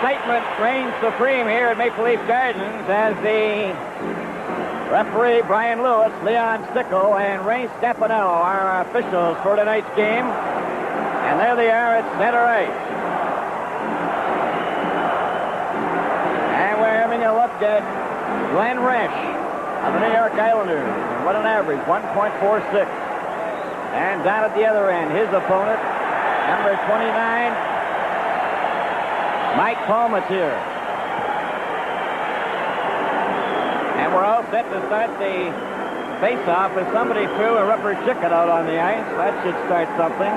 excitement reigns supreme here at Maple Leaf Gardens as the referee Brian Lewis, Leon Stickle, and Ray Stepanello are our officials for tonight's game. And there they are at center ice. And we're having a look at Glenn Resch of the New York Islanders. And what an average, 1.46. And down at the other end, his opponent, number 29, Mike Palmateer. And we're all set to start the face-off as somebody threw a rubber chicken out on the ice. That should start something.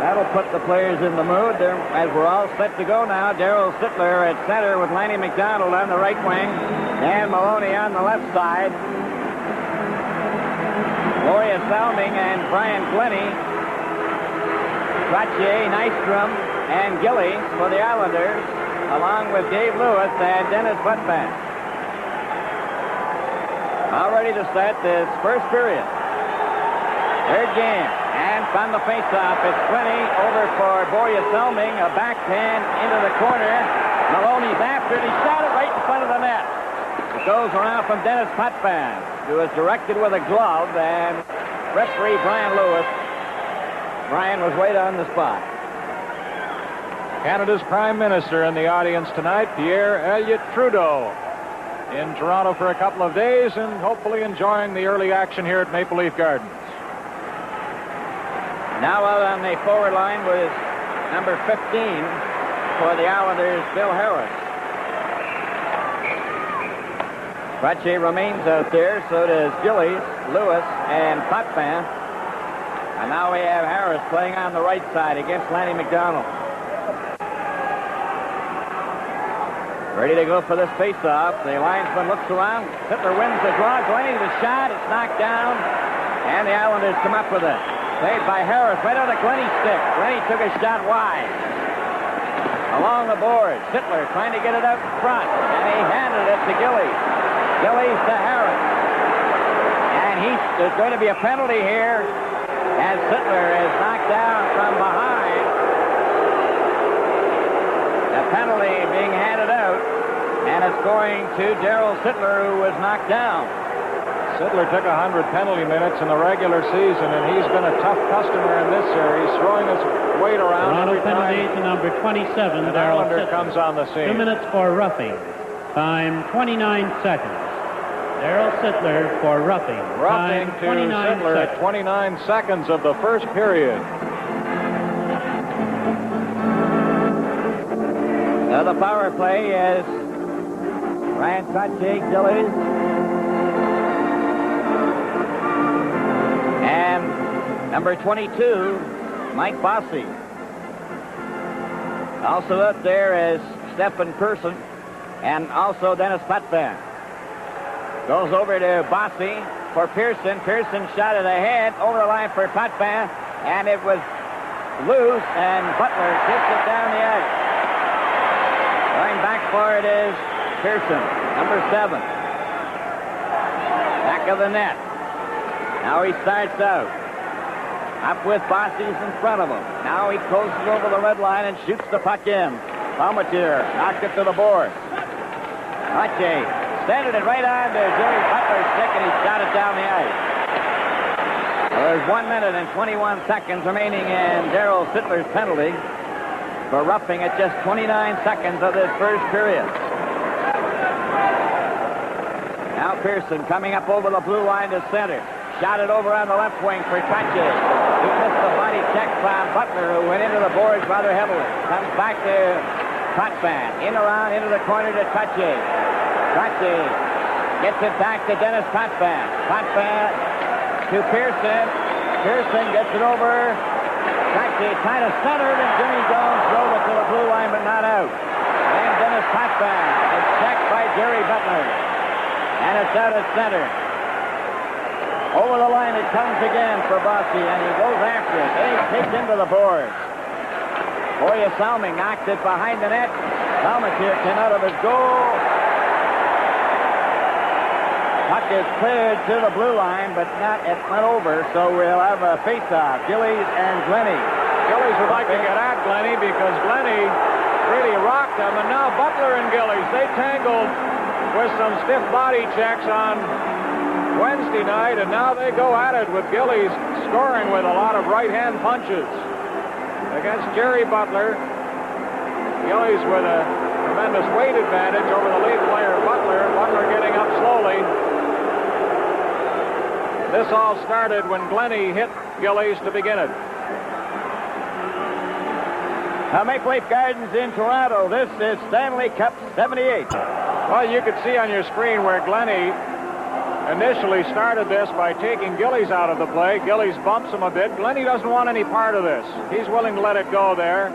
That'll put the players in the mood. As we're all set to go now, Darryl Sittler at center with Lanny McDonald on the right wing. Dan Maloney on the left side. Gloria Salming and Brian Glennie. Trottier, Nystrom, and Gillies for the Islanders, along with Dave Lewis and Dennis Buttman. All ready to start this first period. Third game. And from the faceoff, it's Glennie over for Gloria Salming. A backhand into the corner. Maloney's after it. He shot it right in front of the net. It goes around from Dennis Potvin, who was directed with a glove, and referee Brian Lewis. Brian was right on the spot. Canada's Prime Minister in the audience tonight, Pierre Elliott Trudeau, in Toronto for a couple of days and hopefully enjoying the early action here at Maple Leaf Gardens. Now out on the forward line was number 15 for the Islanders, Bill Harris. Trottier remains out there, so does Gillies, Lewis, and Potvin. And now we have Harris playing on the right side against Lanny McDonald. Ready to go for this face-off. The linesman looks around. Sittler wins the draw. Glennie the shot. It's knocked down. And the Islanders come up with it. Saved by Harris right on the Glennie stick. Glennie took a shot wide. Along the board. Sittler trying to get it out in front. And he handed it to Gillies. Gillies to Harris. And there's going to be a penalty here as Sittler is knocked down from behind. The penalty being handed out, and it's going to Darryl Sittler, who was knocked down. Sittler took 100 penalty minutes in the regular season, and he's been a tough customer in this series, throwing his weight around Toronto every time. penalty to number 27, Darryl Islander Sittler. comes on the scene. 2 minutes for roughing. Time 29 seconds. Darryl Sittler for roughing. Roughing Time to 29 Sittler at seconds. 29 seconds of the first period. Now the power play is Ryan Trottier, Gillies, and number 22, Mike Bossy. Also up there is Stephen Pearson and also Dennis Potvin. Goes over to Bossy for Pearson. Pearson shot it ahead over the line for Potvin, and it was loose, and Butler kicks it down the ice. Going back for it is Pearson, number 7. Back of the net. Now he starts out. Up with Bossy's in front of him. Now he closes over the red line and shoots the puck in. Palmateer knocked it to the board. Trottier centered it right on to Jimmy Butler's stick, and he shot it down the ice. Well, there's 1 minute and 21 seconds remaining in Darryl Sittler's penalty for roughing at just 29 seconds of this first period. Now Pearson coming up over the blue line to center. Shot it over on the left wing for Trottier. He missed the body check from Butler, who went into the boards rather heavily. Comes back to Potvin. In around into the corner to Trottier. Trottier gets it back to Dennis Potvin. Potvin to Pearson. Pearson gets it over. Trottier kind of centered, and Jimmy Jones drove it to the blue line, but not out. And Dennis Potvin is checked by Jerry Butler. And it's out at center. Over the line it comes again for Bossy, and he goes after it. And he's kicked into the boards. Boya Salming knocks it behind the net. Palmateer came out of his goal. Puck is cleared to the blue line, but it went over, so we'll have a face-off. Gillies and Glennie. Gillies would like to get at Glennie because Glennie really him, and now Butler and Gillies, they tangled with some stiff body checks on Wednesday night, and now they go at it with Gillies scoring with a lot of right-hand punches against Jerry Butler. Gillies with a tremendous weight advantage over the lead player, Butler. Butler getting up slowly. This all started when Glennie hit Gillies to begin it. Now, Maple Leaf Gardens in Toronto. This is Stanley Cup 78. Well, you could see on your screen where Glennie initially started this by taking Gillies out of the play. Gillies bumps him a bit. Glennie doesn't want any part of this. He's willing to let it go there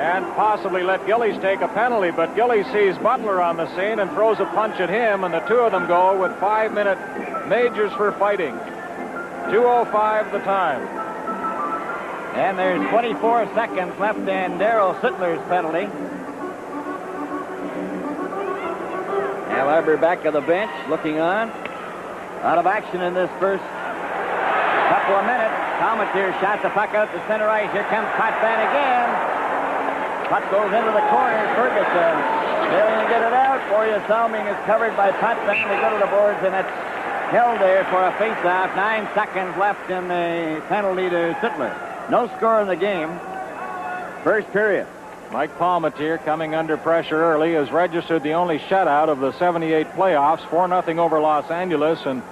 and possibly let Gillies take a penalty, but Gillies sees Butler on the scene and throws a punch at him, and the two of them go with 5-minute majors for fighting. 2:05 the time. And there's 24 seconds left in Darrell Sittler's penalty. Al Arbor back of the bench, looking on. Out of action in this first couple of minutes. Palmatier shot the puck out to center ice. Here comes Potvin again. Puck goes into the corner. Ferguson failing to get it out. Boreas Salming is covered by Potvin. They go to the boards, and it's held there for a face-off. 9 seconds left in the penalty to Sittler. No score in the game. First period. Mike Palmatier, coming under pressure early, has registered the only shutout of the 78 playoffs, 4-0 over Los Angeles, and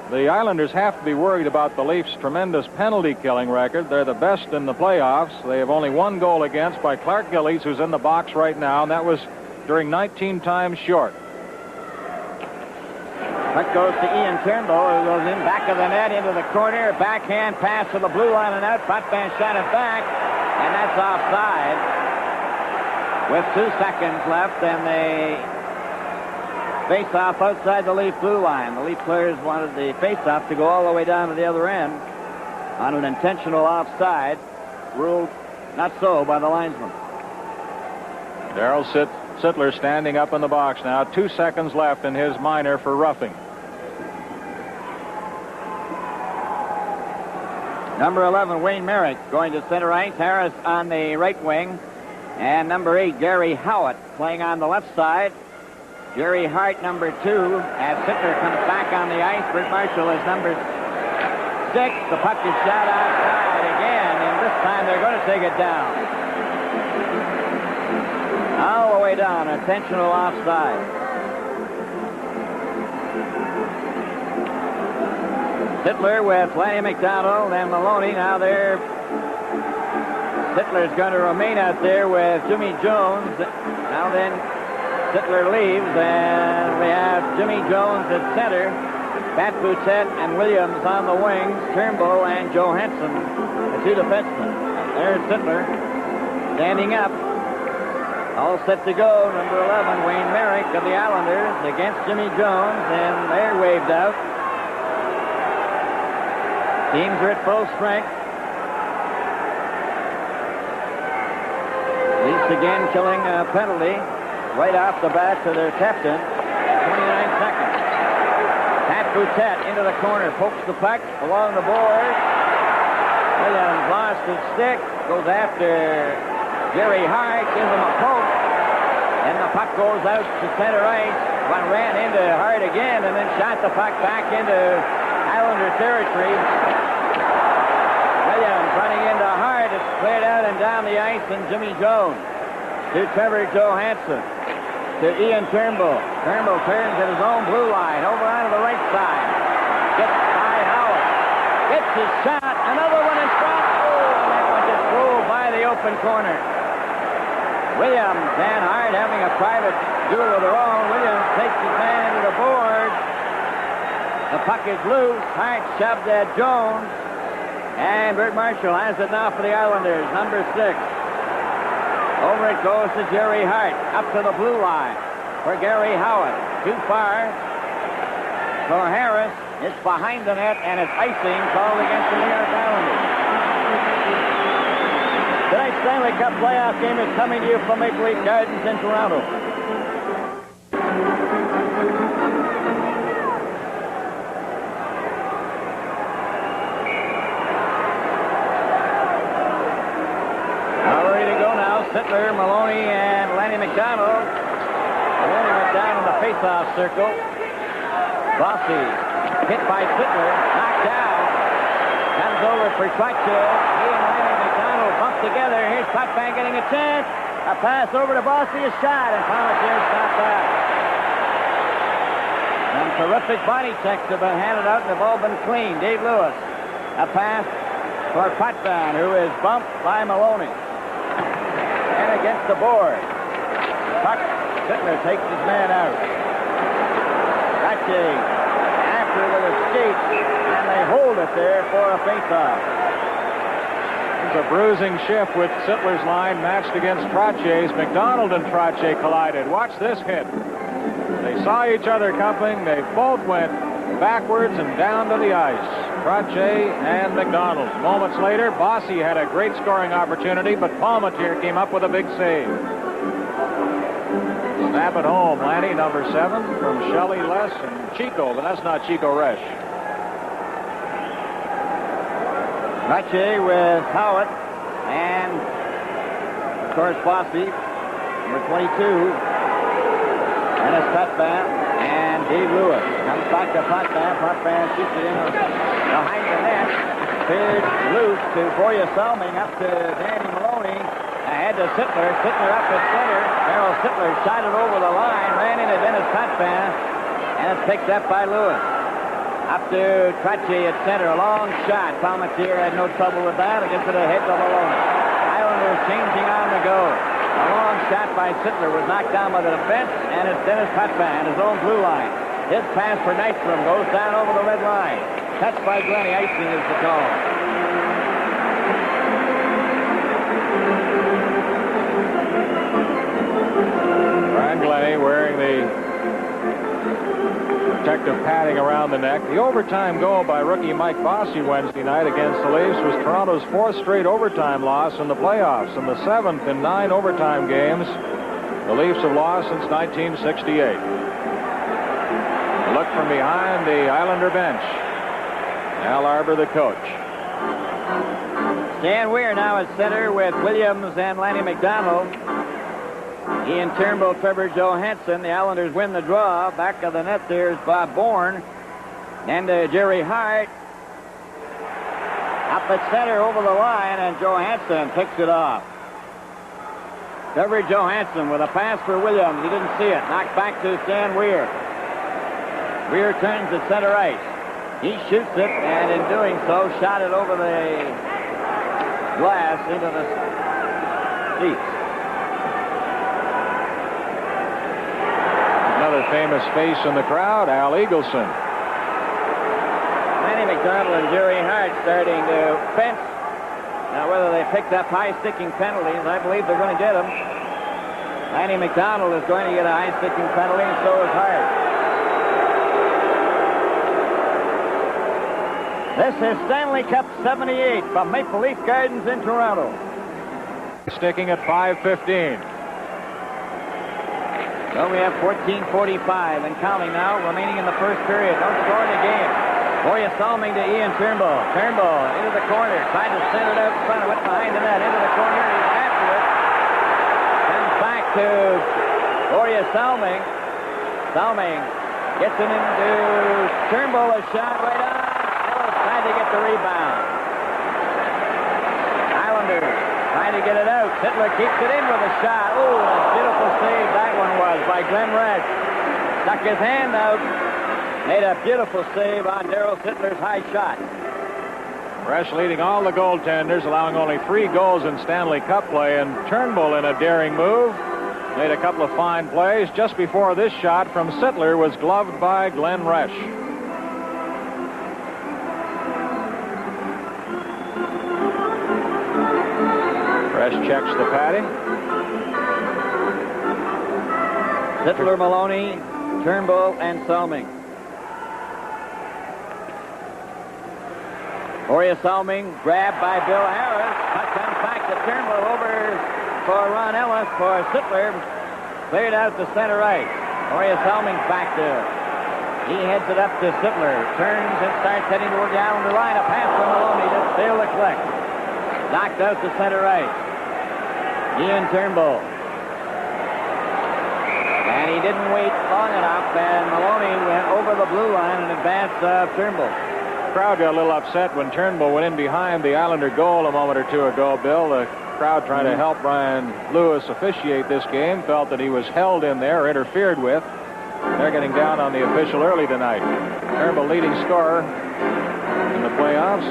the Islanders have to be worried about the Leafs' tremendous penalty-killing record. They're the best in the playoffs. They have only one goal against by Clark Gillies, who's in the box right now, and that was during 19 times short. Puck goes to Ian Turnbull, who goes in back of the net into the corner. Backhand pass to the blue line and out. Potvin shot it back, and that's offside. With 2 seconds left, and they face off outside the Leaf blue line. The Leaf players wanted the face-off to go all the way down to the other end on an intentional offside. Ruled not so by the linesman. Darrell Sittler standing up in the box now. 2 seconds left in his minor for roughing. Number 11, Wayne Merrick, going to center ice. Harris on the right wing. And number 8, Gary Howitt, playing on the left side. Jerry Hart, number 2, as Sittler comes back on the ice. Bert Marshall is number 6. The puck is shot outside again, and this time they're going to take it down. All the way down, intentional offside. Sittler with Lanny McDonald and Maloney. Now they're... Sittler's going to remain out there with Jimmy Jones. Now then, Sittler leaves, and we have Jimmy Jones at center, Pat Boutette and Williams on the wings, Turnbull and Johansson, the two defensemen. There's Sittler standing up. All set to go. Number 11, Wayne Merrick of the Islanders against Jimmy Jones, and they're waved out. Teams are at full strength. Leafs again killing a penalty right off the bat to their captain. 29 seconds. Pat Boutette into the corner, pokes the puck along the board. Williams lost his stick, goes after Jerry Hart, gives him a poke, and the puck goes out to center ice. One ran into Hart again and then shot the puck back into Islander territory. Williams running into Hart. It's cleared out and down the ice, and Jimmy Jones to Trevor Johansson to Ian Turnbull. Turnbull turns at his own blue line over onto the right side. Gets by Howard. Gets his shot. Another one in front. Oh, and that one just flew by the open corner. Williams and Hart having a private duel of their own. Williams takes his man into the board. The puck is loose. Hart shoved at Jones. And Bert Marshall has it now for the Islanders, number 6. Over it goes to Jerry Hart, up to the blue line for Gary Howitt. Too far for Harris. It's behind the net, and it's icing called against the New York Islanders. Tonight's Stanley Cup playoff game is coming to you from Maple Leaf Gardens in Toronto. Sittler, Maloney, and Lanny McDonald. Maloney went down in the face-off circle. Bossy hit by Sittler, knocked down. Comes over for Quatcho. He and Lanny McDonald bump together. Here's Potvin getting a chance. A pass over to Bossy, a shot, and Palmatier stopped that. Some terrific body checks have been handed out, and they've all been clean. Dave Lewis, a pass for Potvin, who is bumped by Maloney. And against the board. Puck, Sittler takes his man out. Ratche after with a skate, and they hold it there for a face-off. There's a bruising shift with Sittler's line matched against Trottier's. McDonald and Trottier collided. Watch this hit. They saw each other coming. They both went backwards and down to the ice. Trottier and McDonald. Moments later, Bossy had a great scoring opportunity, but Palmatier came up with a big save. Snap it home, Lanny, number 7, from Shelley Less and Chico, but that's not Chico Resch. Ratche with Howard, and of course Bossy, number 22, Dennis Potvin, and Dave Lewis. Comes back to Potvin. Potvin shoots it in behind the net. Cleared loose to Boya Salming, up to Danny Maloney. Ahead to Sittler. Sittler up at center. Darryl Sittler shot it over the line, ran into Dennis Potvin, and it's picked up by Lewis. Up to Trottier at center. A long shot. Palmatier had no trouble with that. It gets to the head of Maloney. Islanders changing on the go. A long shot by Sittler was knocked down by the defense, and it's Dennis Potvin, his own blue line. His pass for Nystrom goes down over the red line. Touched by Glenny. Icing is the call. Brian Glenny wearing the protective padding around the neck. The overtime goal by rookie Mike Bossy Wednesday night against the Leafs was Toronto's 4th straight overtime loss in the playoffs, and the 7th in 9 overtime games the Leafs have lost since 1968. A look from behind the Islander bench. Al Arbor, the coach. Stan Weir now at center with Williams and Lanny McDonald. Ian Turnbull, Trevor Johansson. The Islanders win the draw. Back of the net there's Bob Bourne. And Jerry Hart. Up at center over the line, and Johansson picks it off. Trevor Johansson with a pass for Williams. He didn't see it. Knocked back to Stan Weir. Weir turns to center ice. He shoots it, and in doing so, shot it over the glass into the seats. Another famous face in the crowd, Al Eagleson. Lanny McDonald and Jerry Hart starting to fence. Now, whether they picked up high-sticking penalties, I believe they're going to get them. Lanny McDonald is going to get a high-sticking penalty, and so is Hart. This is Stanley Cup 78 from Maple Leaf Gardens in Toronto. Sticking at 5:15. So we have 14:45 and counting now, remaining in the first period. No score in the game. Boya Salming to Ian Turnbull. Turnbull into the corner. Tried to send it out front. Went behind the net. Into the corner. He's after it. Comes back to Boya Salming. Salming gets it into Turnbull. A shot right on. Ellis trying to get the rebound. Islanders trying to get it out. Sittler keeps it in with a shot. Oh, a beautiful save that one was by Glenn Resch. Stuck his hand out. Made a beautiful save on Darryl Sittler's high shot. Resch leading all the goaltenders, allowing only 3 goals in Stanley Cup play, and Turnbull in a daring move. Made a couple of fine plays. Just before this shot from Sittler was gloved by Glenn Resch. Resch checks the padding. Sittler, Maloney, Turnbull, and Salming. Boya Salming grabbed by Bill Harris. Puck comes back to Turnbull over for Ron Ellis for Sittler. Cleared out to center ice. Boya Salming's back there. He heads it up to Sittler. Turns and starts heading toward the Islander line. A pass from Maloney. Just failed to collect. Knocked out to center ice. Ian Turnbull. And he didn't wait long enough, and Maloney went over the blue line in advance of Turnbull. The crowd got a little upset when Turnbull went in behind the Islander goal a moment or two ago, Bill. The crowd trying to help Brian Lewis officiate this game felt that he was held in there, interfered with. They're getting down on the official early tonight. Turnbull leading scorer in the playoffs.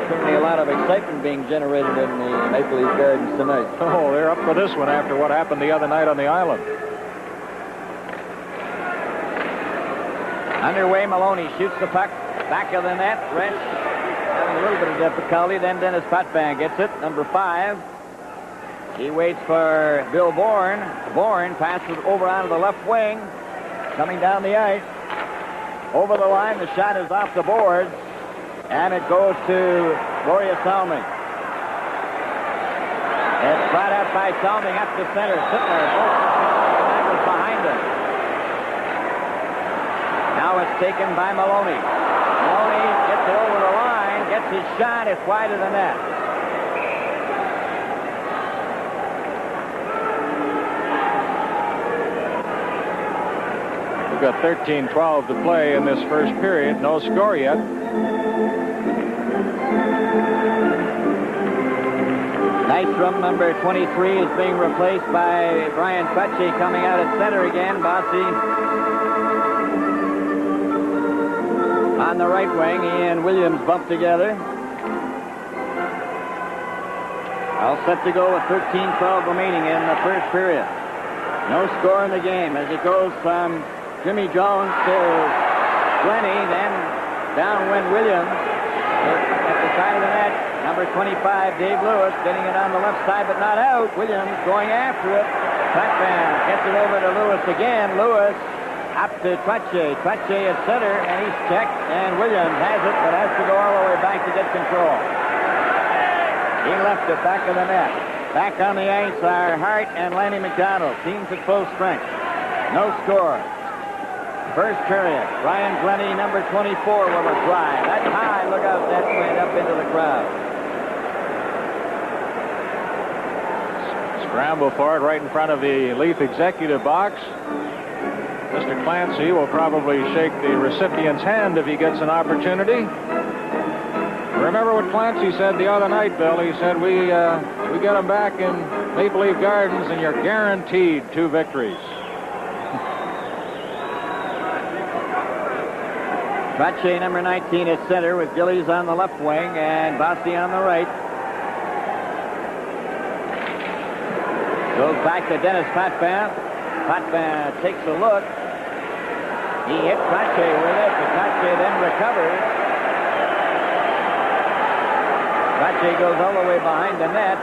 Certainly a lot of excitement being generated in the Maple Leaf Gardens tonight. Oh, they're up for this one after what happened the other night on the island. Underway, Maloney shoots the puck. Back of the net. Wrench having a little bit of difficulty. Then Dennis Potvin gets it. Number 5. He waits for Bill Bourne. Bourne passes over onto the left wing. Coming down the ice. Over the line. The shot is off the boards. And it goes to Boria Salming. It's brought up by Salming up the center. Sittler. That was behind him. Now it's taken by Maloney. Maloney gets it over the line, gets his shot, it's wide of the net. We've got 13-12 to play in this first period. No score yet. Nystrom, number 23, is being replaced by Brian Fetchy coming out at center again. Bossy on the right wing. He and Williams bumped together. All set to go with 13-12 remaining in the first period. No score in the game as it goes from Jimmy Jones to Glennie, then downwind Williams at the side of the net. Number 25, Dave Lewis, getting it on the left side but not out. Williams going after it. Potvin gets it over to Lewis again. Lewis up to Trottier. Trottier at center, and he's checked, and Williams has it, but has to go all the way back to get control. He left it back of the net. Back on the ice are Hart and Lanny McDonald. Teams at full strength. No score. First period. Brian Glennie, number 24, will apply. That's high. Look out. That went up into the crowd. Scramble for it right in front of the Leaf executive box. Mr. Clancy will probably shake the recipient's hand if he gets an opportunity. Remember what Clancy said the other night, Bill? He said, we get them back in Maple Leaf Gardens and you're guaranteed 2 victories. Trottier, number 19, at center with Gillies on the left wing and Bossy on the right. Goes back to Dennis Potvin. Potvin takes a look. He hit Trottier with it, but Trottier then recovers. Trottier goes all the way behind the net.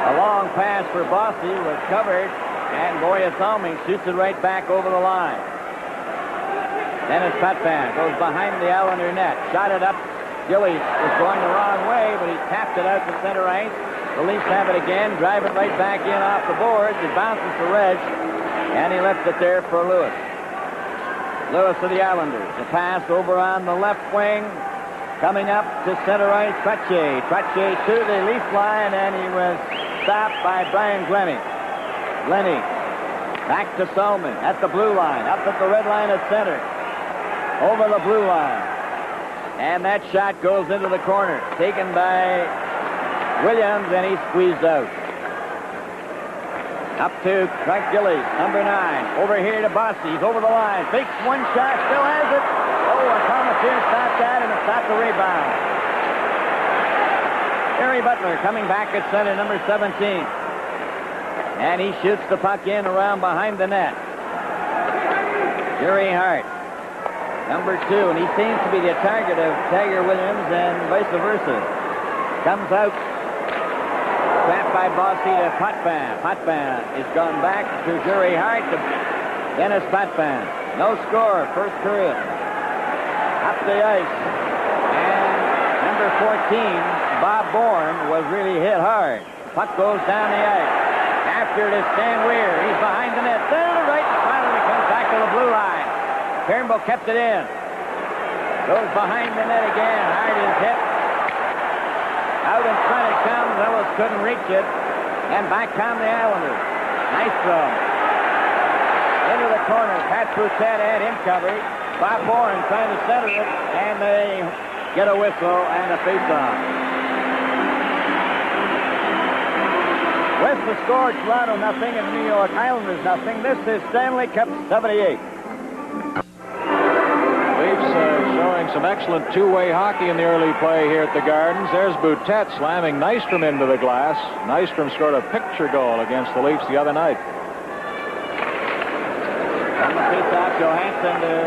A long pass for Bossy was covered, and Boria Salming shoots it right back over the line. Dennis Potvin goes behind the Islander net. Shot it up. Gillies was going the wrong way, but he tapped it out to center ice. The Leafs have it again. Drive it right back in off the boards. It bounces to Reg, and he left it there for Lewis. Lewis of the Islanders. The pass over on the left wing. Coming up to center ice, Trottier. Trottier to the Leaf line, and he was stopped by Brian Glennie. Glennie back to Salming at the blue line. Up at the red line at center. Over the blue line. And that shot goes into the corner. Taken by Williams, and he's squeezed out. Up to Frank Gillies, number 9. Over here to Bossy. He's over the line. Fakes one shot, still has it. Oh, a Palmatier stopped that, and it stopped the rebound. Harry Butler coming back at center, number 17. And he shoots the puck in around behind the net. Jerry Hart, number 2, and he seems to be the target of Tiger Williams and vice versa. Comes out. Trapped by Bossy to Potvin. Potvin is gone back to Jerry Hart to Dennis Potvin. No score, first period. Up the ice. And number 14, Bob Bourne, was really hit hard. Puck goes down the ice. After it is Stan Weir. He's behind the net. There to the right. Finally comes back to the blue line. Turnbull kept it in. Goes behind the net again. Hart is hit. Out in front it comes. Ellis couldn't reach it. And back come the Islanders. Nice throw. Into the corner. Pat Boutet had him covered. Bob Bourne trying to center it. And they get a whistle and a face-off. With the score, Toronto nothing and New York Islanders nothing. This is Stanley Cup 78. Leafs showing some excellent two-way hockey in the early play here at the Gardens. There's Boutet slamming Nystrom into the glass. Nystrom scored a picture goal against the Leafs the other night. On the face-off, Johansson to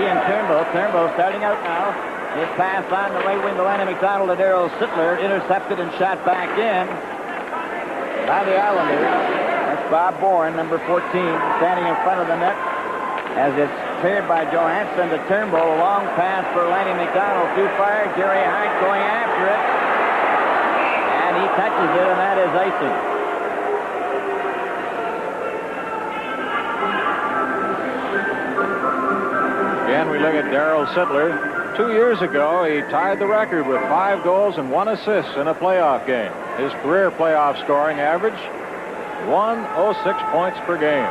Ian Turnbull. Turnbull starting out now. His pass on the right wing to Lanny McDonald to Darryl Sittler. Intercepted and shot back in by the Islanders. That's Bob Bourne, number 14, standing in front of the net as it's cleared by Johansson to Turnbull. A long pass for Lanny McDonald. Too far. Jerry Hart going after it. And he touches it, and that is icing. Again, we look at Darryl Sittler. 2 years ago, he tied the record with 5 goals and 1 assist in a playoff game. His career playoff scoring average, 106 points per game.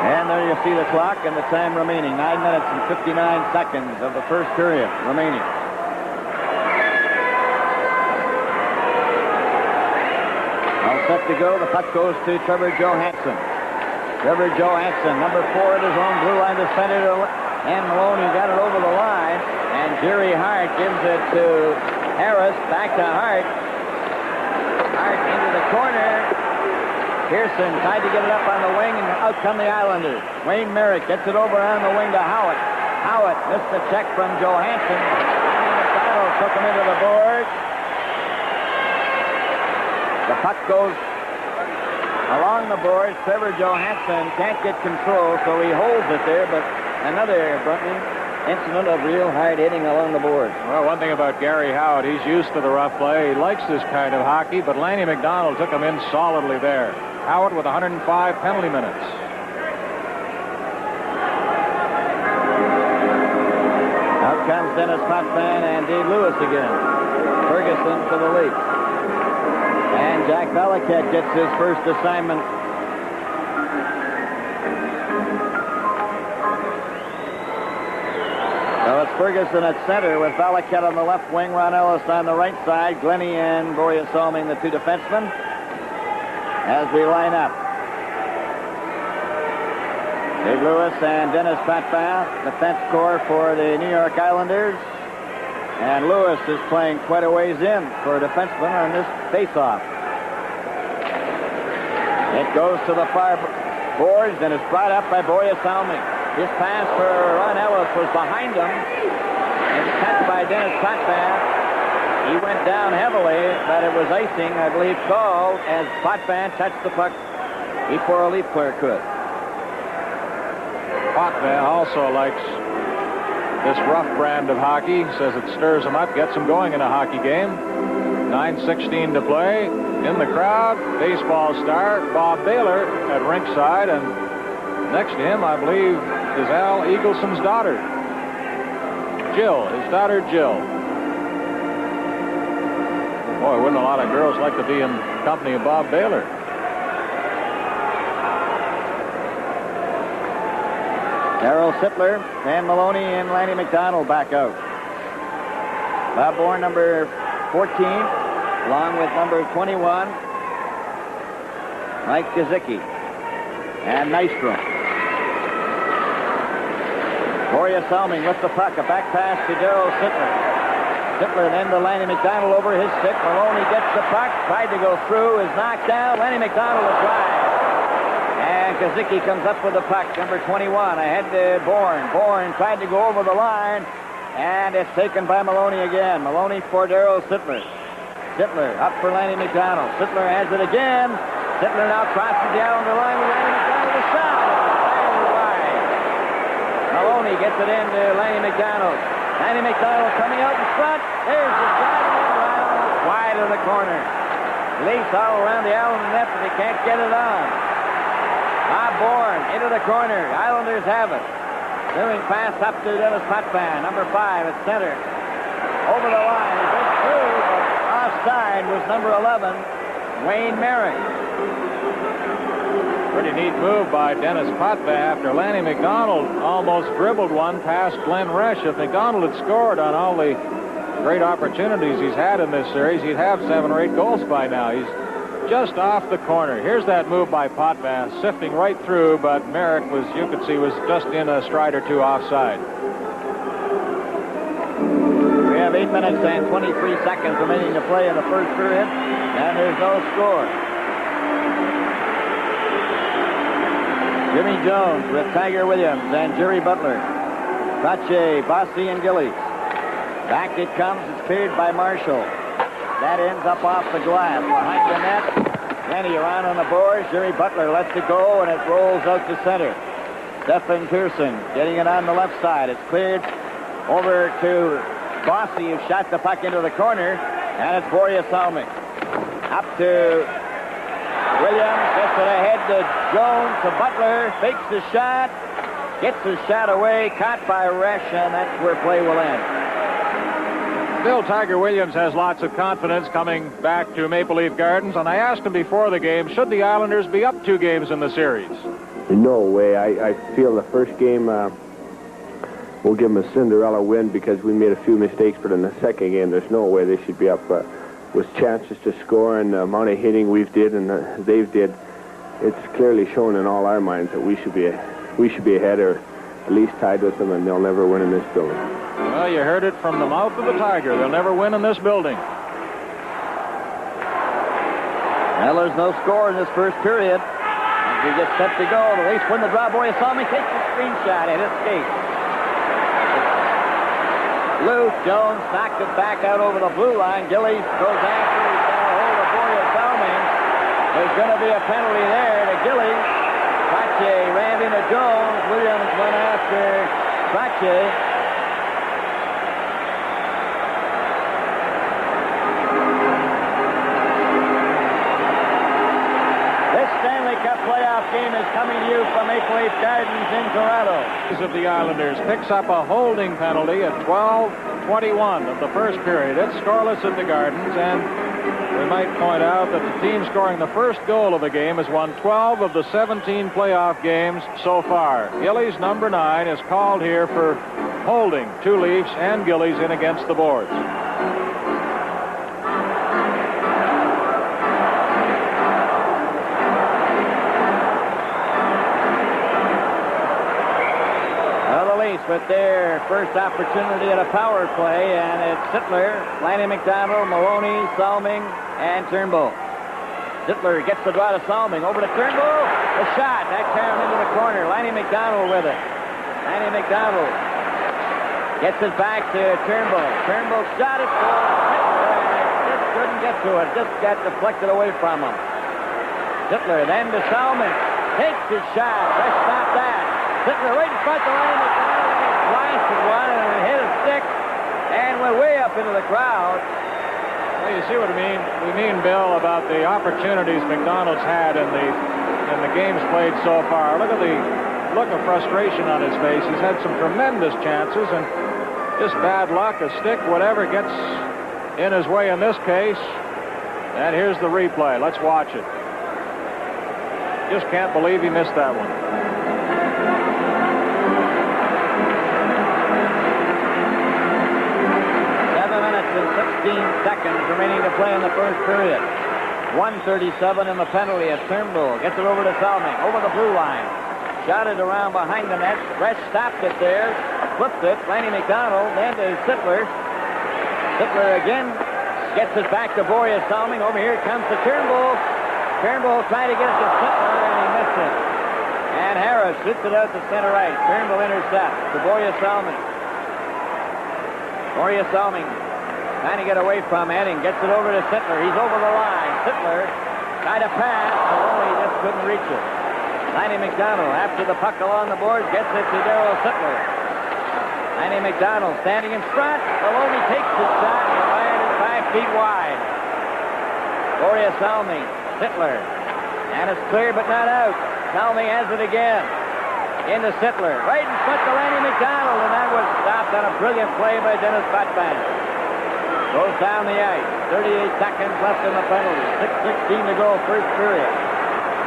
And there you see the clock and the time remaining. 9 minutes and 59 seconds of the first period remaining. All set to go. The puck goes to Trevor Johansson. Trevor Johansson, number 4 at his own blue line defender, and Maloney got it over the line, and Jerry Hart gives it to Harris, back to Hart. Hart into the corner. Pearson tried to get it up on the wing, and out come the Islanders. Wayne Merrick gets it over on the wing to Howitt. Howitt missed the check from Johansson. McDonald took him into the board. The puck goes along the boards. Trevor Johansson can't get control, so he holds it there, but another incident of real hard hitting along the board. Well, one thing about Gary Howitt, he's used to the rough play. He likes this kind of hockey, but Lanny McDonald took him in solidly there. Howitt with 105 penalty minutes. Out comes Dennis Potvin and Dave Lewis again. Ferguson for the Leafs. And Jack Belichick gets his first assignment. So it's Ferguson at center with Belichick on the left wing, Ron Ellis on the right side, Glennie and Boria Salming, the 2 defensemen, as we line up. Dave Lewis and Dennis Potvin, defense corps for the New York Islanders. And Lewis is playing quite a ways in for a defenseman on this face-off. It goes to the far boards and is brought up by Boria Salming. His pass for Ron Ellis was behind him. And catch by Dennis Potvin. He went down heavily, but it was icing, I believe, called as Potvin touched the puck before a Leaf player could. Potvin also likes this rough brand of hockey. Says it stirs him up, gets him going in a hockey game. 9:16 to play. In the crowd, baseball star Bob Baylor at rinkside, and next to him, I believe, is Al Eagleson's daughter, Jill. His daughter, Jill. Boy, wouldn't a lot of girls like to be in company of Bob Baylor? Darryl Sittler, Dan Maloney, and Lanny McDonald back out. Bob Bourne, number 14, along with number 21, Mike Kazicki, and Nystrom. Boria Salming with the puck, a back pass to Darryl Sittler. Sittler then to Lanny McDonald over his stick. Maloney gets the puck, tried to go through, is knocked down. Lanny McDonald is drive. And Kazicki comes up with the puck, number 21, ahead to Bourne. Bourne tried to go over the line, and it's taken by Maloney again. Maloney for Darryl Sittler. Sittler up for Lanny McDonald. Sittler has it again. Sittler now crosses the Islander line with Lanny McDonald. A shot. Fired wide. Maloney gets it into Lanny McDonald. Lanny McDonald coming out in front. There's the shot. Wide of the corner. Leafs all around the Islander net, but they can't get it on. Bob Bourne into the corner. Islanders have it. Clearing pass up to Dennis Potvin, number 5 at center. Over the line. He gets through, but offside was number 11, Wayne Merrick. Pretty neat move by Dennis Potvin after Lanny McDonald almost dribbled one past Glenn Resch. If McDonald had scored on all the great opportunities he's had in this series, he'd have 7 or 8 goals by now. He's just off the corner. Here's that move by Potvin, sifting right through, but Merrick was, you could see, was just in a stride or two offside. We have 8 minutes and 23 seconds remaining to play in the first period, and there's no score. Jimmy Jones with Tiger Williams and Jerry Butler. Trache, Bossy, and Gillies. Back it comes. It's cleared by Marshall. That ends up off the glass behind the net. Lenny around on the boards. Jerry Butler lets it go, and it rolls out to center. Stephen Pearson getting it on the left side. It's cleared over to Bossy, who shot the puck into the corner, and it's Boria Salming. Up to Williams, gets it ahead to Jones, to Butler, fakes the shot, gets the shot away, caught by Resch, and that's where play will end. Bill, Tiger Williams has lots of confidence coming back to Maple Leaf Gardens, and I asked him before the game, should the Islanders be up 2 games in the series? No way. I feel the first game we'll give them a Cinderella win because we made a few mistakes, but in the second game, there's no way they should be up with chances to score, and the amount of hitting we've did and they've did. It's clearly shown in all our minds that we should be ahead or at least tied with them, and they'll never win in this building. Well, you heard it from the mouth of the Tiger. They'll never win in this building. Well, there's no score in this first period. As we get set to go, the Leafs win the draw. Boria Salming takes the screen shot and escapes. Luke Jones knocked it back out over the blue line. Gillies goes after. He's got a hold of Boria Salming. There's going to be a penalty there to Gillies. Trache ran into Jones. Williams went after Trache. Stanley Cup playoff game is coming to you from Maple Leaf Gardens in Toronto. Of the Islanders picks up a holding penalty at 12:21 of the first period. It's scoreless at the Gardens, and we might point out that the team scoring the first goal of the game has won 12 of the 17 playoff games so far. Gillies, number 9, is called here for holding 2 Leafs and Gillies in against the boards. With their first opportunity at a power play, and it's Sittler, Lanny McDonald, Maloney, Salming, and Turnbull. Sittler gets the draw to Salming, over to Turnbull, a shot, that carried into the corner. Lanny McDonald with it. Lanny McDonald gets it back to Turnbull. Turnbull shot it for Sittler, and just couldn't get to it, just got deflected away from him. Sittler then to Salming, takes his shot, let's stop that. Sittler right in front of Lanny McDonald. Blasted one and hit a stick and went way up into the crowd. Well, you see what we mean, Bill, about the opportunities McDonald's had in the games played so far. Look at the look of frustration on his face. He's had some tremendous chances, and just bad luck, a stick, whatever gets in his way in this case. And here's the replay. Let's watch it. Just can't believe he missed that one. 16 seconds remaining to play in the first period. 1:37 in the penalty as Turnbull gets it over to Salming, over the blue line. Shot it around behind the net. Resch stopped it there, flipped it. Lanny McDonald, then to Sittler. Sittler again gets it back to Boria Salming. Over here comes to Turnbull. Turnbull trying to get it to Sittler, and he missed it. And Harris shoots it out to center right. Turnbull intercepts to Boria Salming. Boria Salming trying to get away from it and gets it over to Sittler. He's over the line. Sittler tried to pass, but he just couldn't reach it. Lanny McDonald, after the puck along the boards, gets it to Darryl Sittler. Lanny McDonald standing in front. Maloney takes the shot and fired it 5 feet wide. Boria Salming, Sittler. And it's clear but not out. Salming has it again. into Sittler. Right in front to Lanny McDonald, and that was stopped on a brilliant play by Dennis Botman. Goes down the ice. 38 seconds left in the penalty. 6:16 to go, first period.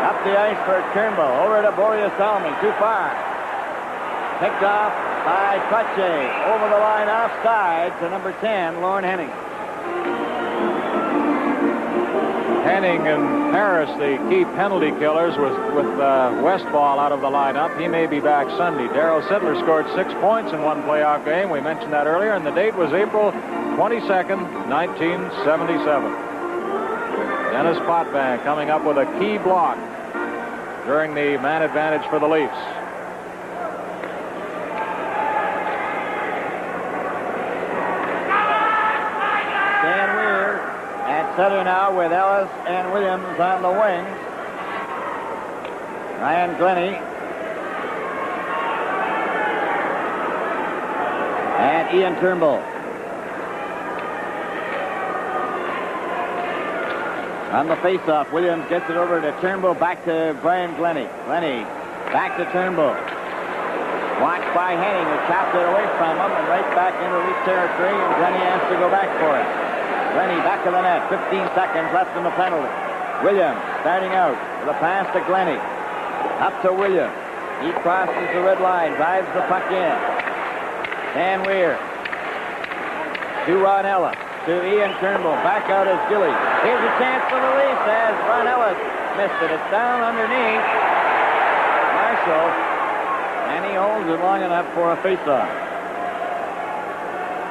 Up the ice for Turnbull. Over to Boreas Salming. Too far. Picked off by Trottier. Over the line offside to number 10, Lorne Henning. Henning and Harris, the key penalty killers, with Westfall out of the lineup. He may be back Sunday. Darryl Sittler scored 6 points in one playoff game. We mentioned that earlier, and the date was April 22nd, 1977. Dennis Potvin coming up with a key block during the man advantage for the Leafs. Dan Weir at center now with Ellis and Williams on the wings. Ryan Glennie and Ian Turnbull. On the faceoff, Williams gets it over to Turnbull, back to Brian Glennie. Glennie back to Turnbull. Watched by Henning, who chopped it away from him and right back into Leaf territory, and Glennie has to go back for it. Glennie back to the net, 15 seconds left in the penalty. Williams starting out with a pass to Glennie. Up to Williams. He crosses the red line, drives the puck in. Dan Weir to Ron Ellis. To Ian Turnbull. Back out is Gilly. Here's a chance for the Leafs as Ron Ellis missed it. It's down underneath Marshall, and he holds it long enough for a faceoff.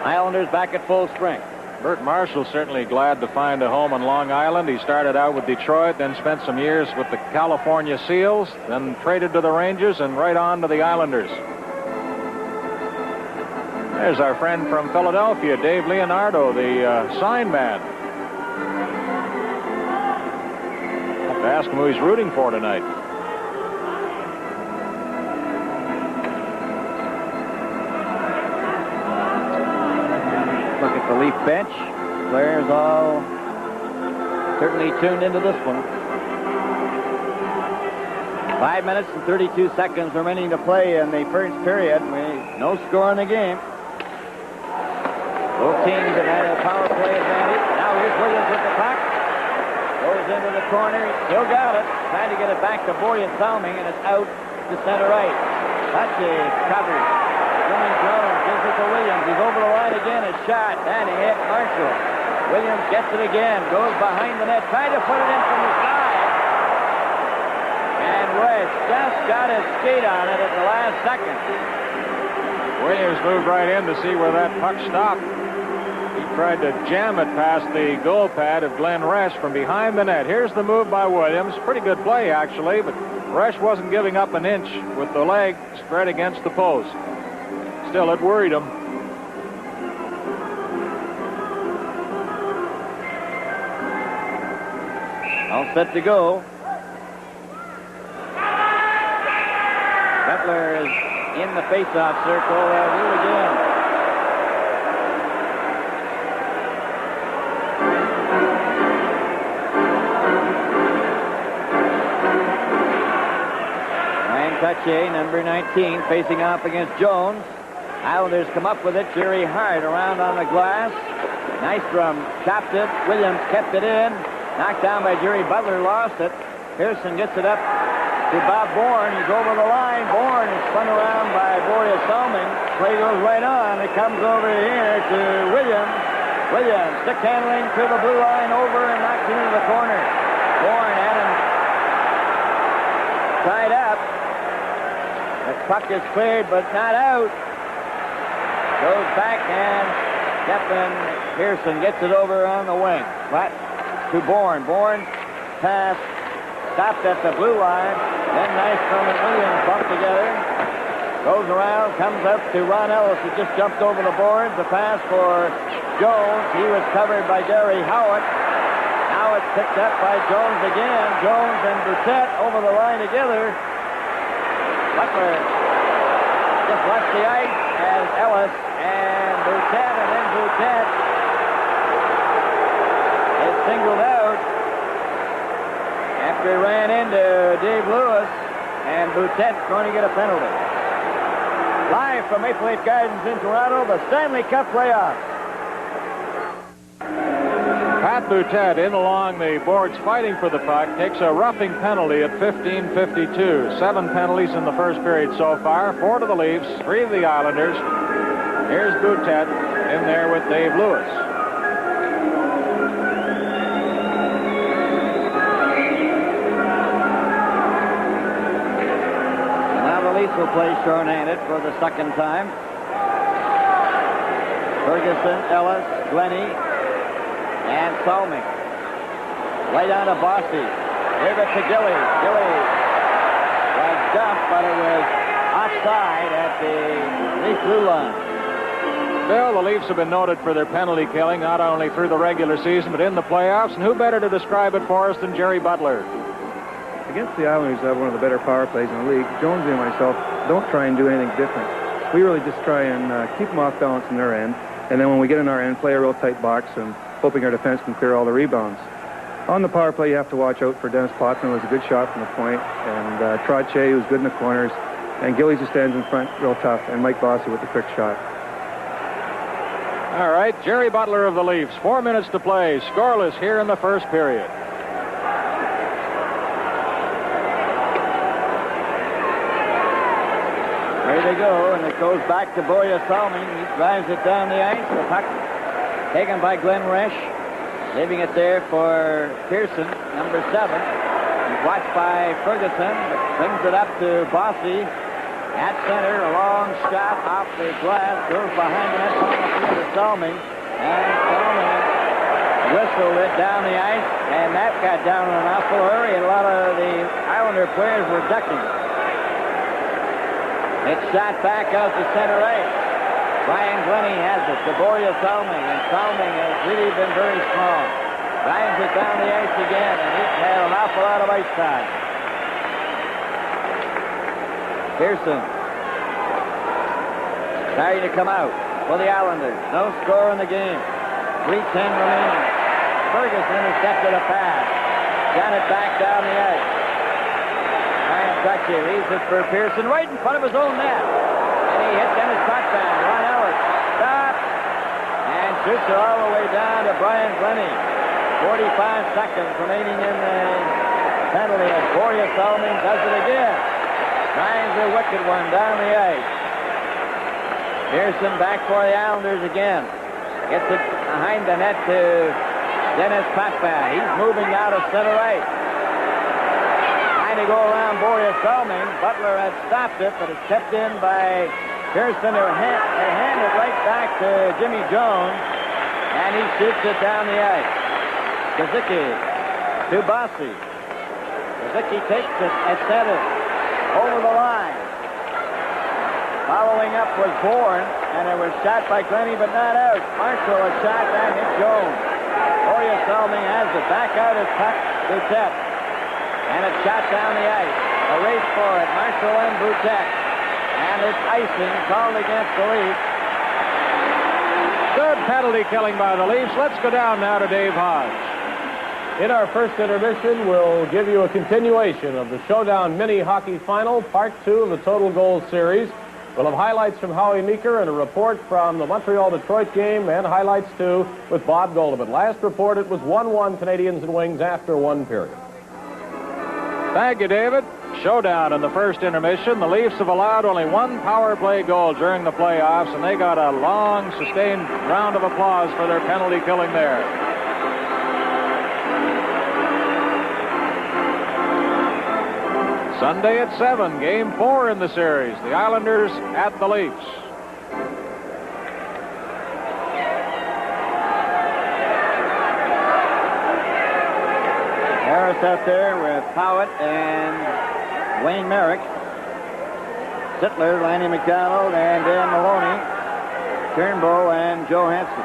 Islanders back at full strength. Bert Marshall certainly glad to find a home on Long Island. He started out with Detroit, then spent some years with the California Seals, then traded to the Rangers, and right on to the Islanders. There's our friend from Philadelphia, Dave Leonardo, the sign man. Have to ask him who he's rooting for tonight. Look at the Leaf bench. Players all certainly tuned into this one. 5 minutes and 32 seconds remaining to play in the first period. No score in the game. Both teams have had a power play advantage. Now here's Williams with the puck. Goes into the corner. Still got it. Trying to get it back to Boreas Salming, and it's out to center right. That's covered. Jimmy Jones gives it to Williams. He's over the line again. A shot. And he hit Marshall. Williams gets it again. Goes behind the net. Tried to put it in from the side. And West just got his skate on it at the last second. Williams moved right in to see where that puck stopped. He tried to jam it past the goal pad of Glenn Resch from behind the net. Here's the move by Williams. Pretty good play, actually, but Resch wasn't giving up an inch with the leg spread against the post. Still, it worried him. All set to go. Butler is in the face-off circle. They'll do it again. Trottier, number 19, facing off against Jones. Islanders come up with it. Jerry Hart around on the glass. Nystrom chopped it. Williams kept it in. Knocked down by Jerry Butler, lost it. Pearson gets it up to Bob Bourne. He's over the line. Bourne is spun around by Boreas Salming. Play goes right on. It comes over here to Williams. Williams, stick handling to the blue line, over and knocked into the corner. Bourne had him tied up. The puck is cleared, but not out. Goes back, and Captain Pearson gets it over on the wing. Flat to Bourne. Bourne pass stopped at the blue line. Then Nystrom and Williams bump together. Goes around, comes up to Ron Ellis, who just jumped over the boards. The pass for Jones. He was covered by Gary Howitt. Now it's picked up by Jones again. Jones and Boutet over the line together. Butler just left the ice as Ellis and Boutet, and then Boutet is singled out after he ran into Dave Lewis. and Boutette's going to get a penalty. Live from Maple Leaf Gardens in Toronto, the Stanley Cup playoffs. Pat Boutette in along the boards fighting for the puck, takes a roughing penalty at 15:52. 7 penalties in the first period so far. 4 to the Leafs, 3 to the Islanders. Here's Boutette in there with Dave Lewis. Now the Leafs will play shorthanded for the second time. Ferguson, Ellis, Glennie, and Salming. Way down to Bossy. Give it to Gilly. Gilly was dumped, but it was offside at the Leaf blue line. Bill, the Leafs have been noted for their penalty killing, not only through the regular season, but in the playoffs. And who better to describe it for us than Jerry Butler? Against the Islanders, they have one of the better power plays in the league. Jonesy and myself don't try and do anything different. We really just try and keep them off balance in their end. And then when we get in our end, play a real tight box and hoping our defense can clear all the rebounds. On the power play, you have to watch out for Dennis Potvin, who was a good shot from the point, and Trottier, who's good in the corners, and Gillies, who stands in front real tough, and Mike Bossy with the quick shot. All right, Jerry Butler of the Leafs. 4 minutes to play. Scoreless here in the first period. Ready to go, and it goes back to Boya Salming. He drives it down the ice. The puck taken by Glenn Resch, leaving it there for Pearson, number 7. He's watched by Ferguson, brings it up to Bossy. At center, a long shot off the glass, goes behind the net, to Salming, and Salming whistled it down the ice, and that got down in an awful hurry, and a lot of the Islander players were ducking. It's shot back out to center ice. Brian Glennie has it to Boya Salming, and Salming has really been very strong. Drives it down the ice again, and he's had an awful lot of ice time. Pearson starting to come out for the Islanders. No score in the game. 3:10 remaining. Ferguson intercepted a pass. Got it back down the ice. Ryan Trottier leaves it for Pearson right in front of his own net. And he hit Dennis Potvin. Ron Ellis stops and shoots it all the way down to Brian Glennie. 45 seconds remaining in the penalty as Boya Salming does it again. Finds a wicked one down the ice. Pearson back for the Islanders again. Gets it behind the net to Dennis Potvin. He's moving out of center ice. Trying to go around Boya Salming. Butler had stopped it, but it's kept in by Pearson. They hand it right back to Jimmy Jones, and he shoots it down the ice. Kazicki to Bossy. Kazicki takes it at center. Over the line. Following up was Bourne, and it was shot by Glennie, but not out. Marshall a shot and hit Jones. Boya Salming has it. Back out is Boutette. And it's shot down the ice. A race for it. Marshall and Boutette. And it's icing called against the Leafs. Good penalty killing by the Leafs. Let's go down now to Dave Hodge. In our first intermission, we'll give you a continuation of the Showdown Mini Hockey Final, Part 2 of the Total Goals Series. We'll have highlights from Howie Meeker and a report from the Montreal-Detroit game, and highlights, too, with Bob Goldman. Last report, it was 1-1 Canadians and Wings after one period. Thank you, David. Showdown in the first intermission. The Leafs have allowed only one power play goal during the playoffs, and they got a long, sustained round of applause for their penalty killing there. Sunday at 7, Game 4 in the series. The Islanders at the Leafs. Harris out there with Howitt and Wayne Merrick. Sittler, Lanny McDonald, and Dan Maloney. Turnbull and Joe Hansen.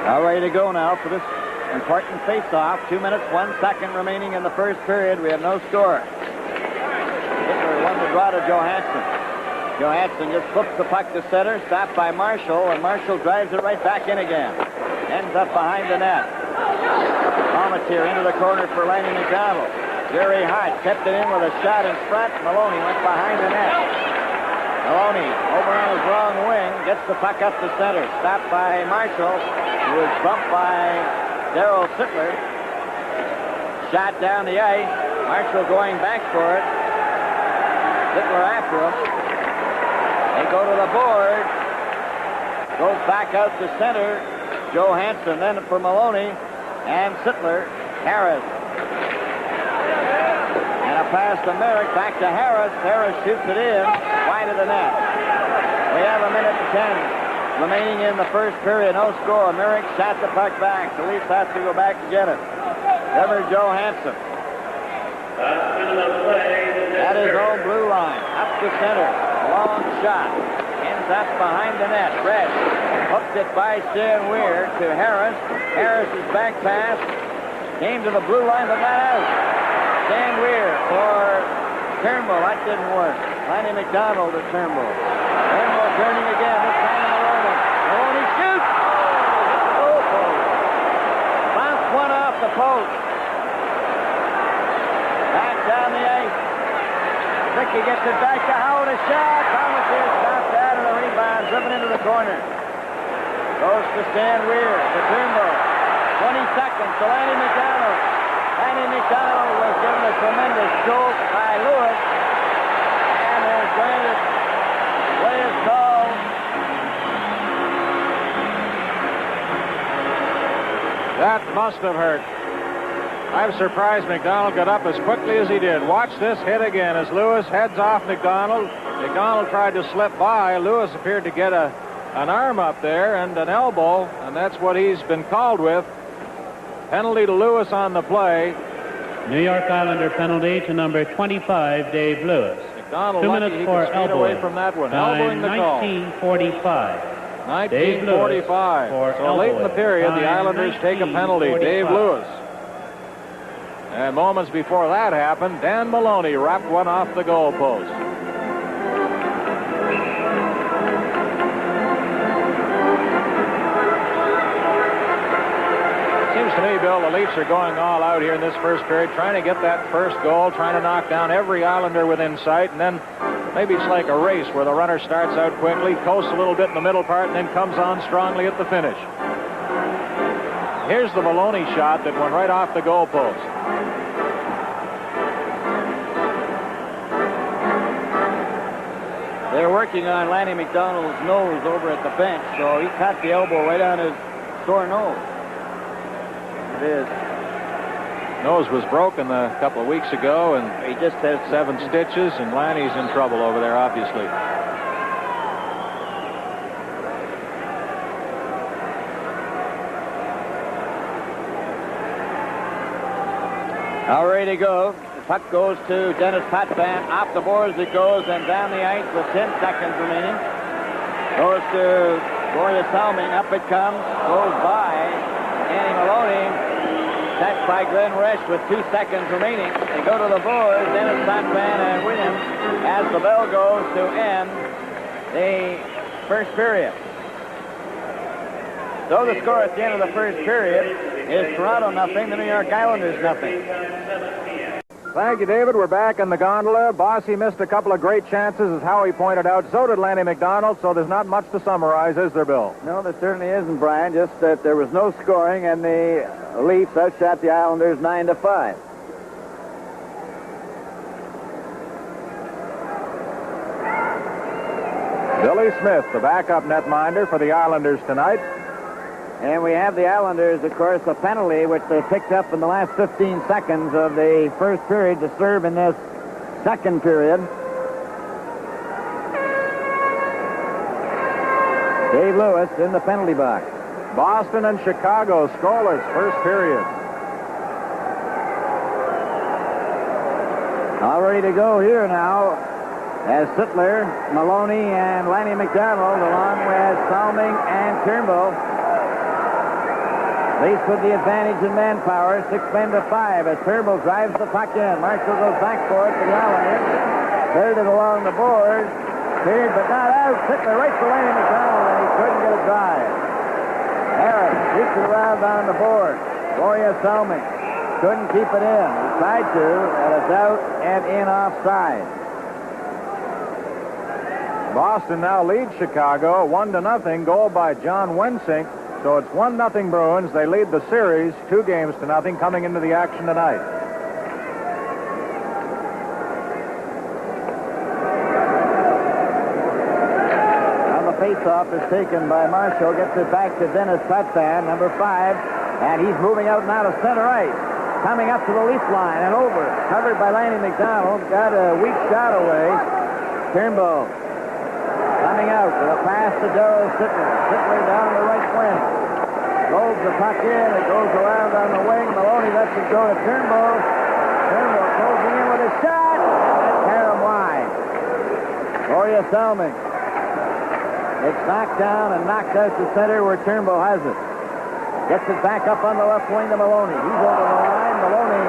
All ready to go now for this important face-off. 2 minutes, 1 second remaining in the first period. We have no score. Hitler won the draw to Johansson. Johansson just flips the puck to center, stopped by Marshall, and Marshall drives it right back in again. ends up behind the net. Palmatier into the corner for Lanny McDonald. Very hot, kept it in with a shot in front. Maloney went behind the net. Maloney over on his wrong wing, gets the puck up to center. Stopped by Marshall, who was bumped by Darrell Sittler. Shot down the ice. Marshall going back for it. Sittler after him. They go to the board. Goes back out to center. Johansson then for Maloney and Sittler. Harris. And a pass to Merrick. Back to Harris. Harris shoots it in. Wide of the net. We have a minute and 10 remaining in the first period. No score. Merrick shot the puck back. The Leafs have to go back and get it. Never Johansson. At his own blue line. Up to center. Long shot. Ends up behind the net. Red hooked it by Stan Weir to Harris. Harris's back pass came to the blue line, but not out. Stan Weir for Turnbull. That didn't work. Lanny McDonald to Turnbull. Turnbull turning again. This time Maloney. Maloney shoots. Oh, post. Bounced one off the post. Back down the ice. Ricky gets it back to Howard. A shot. Thomas here stopped that, and the rebound driven into the corner. Goes to Stan Weir to Turnbull. 20 seconds to Lanny McDonald. Lanny McDonald was given a tremendous jolt by Lewis. And there's going to play his call. That must have hurt. I'm surprised McDonald got up as quickly as he did. Watch this hit again as Lewis heads off McDonald. McDonald tried to slip by. Lewis appeared to get an arm up there and an elbow, and that's what he's been called with. Penalty to Lewis on the play. New York Islander penalty to number 25, Dave Lewis. McDonald 2 lucky minutes he for could skate away from that one. Elbowing the call. 1945. 1945. So late in the period, the Islanders take a penalty. Dave Lewis. And moments before that happened, Dan Maloney wrapped one off the goal post. Seems to me, Bill, the Leafs are going all out here in this first period, trying to get that first goal, trying to knock down every Islander within sight, and then maybe it's like a race where the runner starts out quickly, coasts a little bit in the middle part, and then comes on strongly at the finish. Here's the Maloney shot that went right off the goal post. They're working on Lanny McDonald's nose over at the bench, so he caught the elbow right on his sore nose. It is. Nose was broken a couple of weeks ago, and He just has 7 stitches, and Lanny's in trouble over there, obviously. All ready to go. The puck goes to Dennis Potvin. Off the boards it goes, and down the ice with 10 seconds remaining. Goes to Gloria Salming. Up it comes. Goes by Annie Maloney. Touched by Glenn Resch with 2 seconds remaining. They go to the boards. Dennis Potvin and Williams as the bell goes to end the first period. So the score at the end of the first period is Toronto nothing, the New York Islanders nothing. Thank you, David. We're back in the gondola. Bossy missed a couple of great chances, as Howie pointed out. So did Lanny McDonald, so there's not much to summarize, is there, Bill? No, there certainly isn't, Brian. Just that there was no scoring, and the Leafs outshot the Islanders 9-5. Billy Smith, the backup netminder for the Islanders tonight. And we have the Islanders, of course, a penalty which they picked up in the last 15 seconds of the first period to serve in this second period. Dave Lewis in the penalty box. Boston and Chicago scoreless first period. All ready to go here now as Sittler, Maloney, and Lanny McDonald, along with Salming and Turnbull. Leafs with the advantage in manpower, 6 men to 5 as Turnbull drives the puck in. Marshall goes back for it to the Islanders. Cleared it along the board. Cleared but not out. Sittler right to Lanny McDonald, and he couldn't get a drive. Harris shoots it around on the board. Boreas Selming couldn't keep it in. He tried to, and it's out and in offside. Boston now leads Chicago 1-0. Goal by John Wensink. So it's 1-0 Bruins. They lead the series 2-0 coming into the action tonight. Now the faceoff is taken by Marshall. Gets it back to Dennis Potvin, number 5. And he's moving out now to center ice. Coming up to the leaf line and over. Covered by Lanny McDonald. Got a weak shot away. Turnbull coming out with a pass to Darryl Sittler. Sittler down the right wing. Rolls the puck in. It goes around on the wing. Maloney lets it go to Turnbull. Turnbull closing in with a shot. And tear him wide. Boreas Selming. It's knocked down and knocked out to center where Turnbull has it. Gets it back up on the left wing to Maloney. He's over the line. Maloney.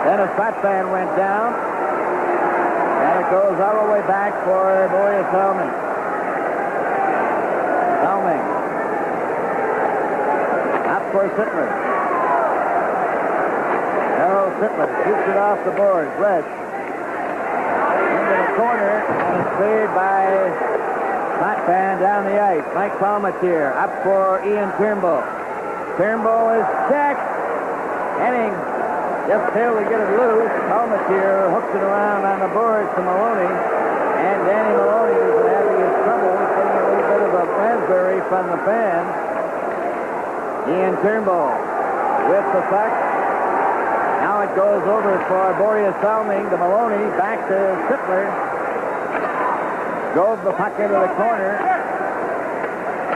Dennis Potvin went down. And it goes all the way back for Boreas Selming. Selming. Up for Sittler. Harold Sittler shoots it off the board. Bresh. Into the corner. And it's cleared by Potvin down the ice. Mike Palmatier up for Ian Turnbull. Turnbull is checked. Henning just failed to get it loose. Palmatier hooks it around on the boards to Maloney. And Danny Maloney is having his trouble getting a little bit of a raspberry from the fans. Ian Turnbull with the puck. Now it goes over for Boreas Selming to Maloney. Back to Sittler. Goes the puck into the corner.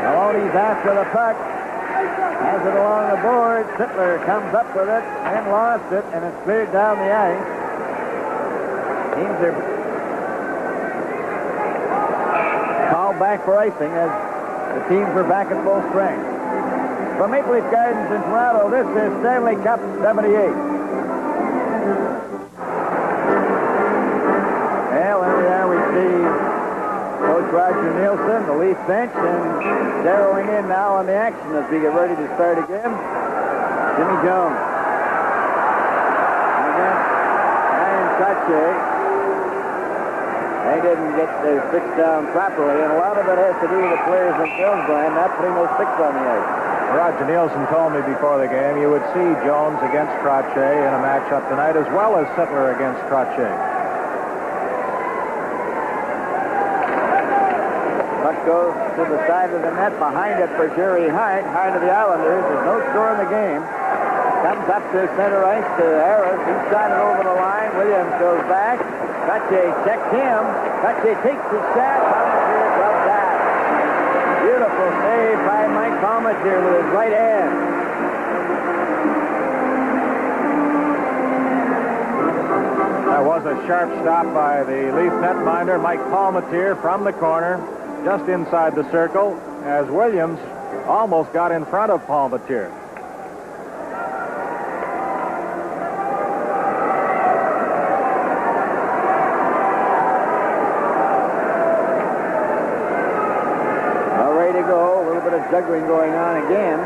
Maloney's after the puck. Has it along the board. Sittler comes up with it and lost it, and it's cleared down the ice. Teams are called back for icing as the teams are back at full strength. From Maple Leaf Gardens in Toronto, this is Stanley Cup 78. Well, there we are. We see Coach Roger Nielsen, the Leaf bench, and zeroing in now on the action as we get ready to start again. Jimmy Jones. Against Ryan Trache. They didn't get their sticks down properly, and a lot of it has to do with the players themselves, Brian, not putting those sticks on the ice. Roger Nielsen told me before the game you would see Jones against Trache in a matchup tonight, as well as Sittler against Trache. Puck goes to the side of the net, behind it for Jerry Hart. Hart of the Islanders. There's no score in the game. Comes up to center ice to Harris. He shot it over the line. Williams goes back. Trache checks him. Trache takes the shot. Palmatier gloves that. Beautiful save by Mike Palmatier with his right hand. That was a sharp stop by the Leaf netminder, Mike Palmatier, from the corner, just inside the circle, as Williams almost got in front of Palmatier. Juggling going on again.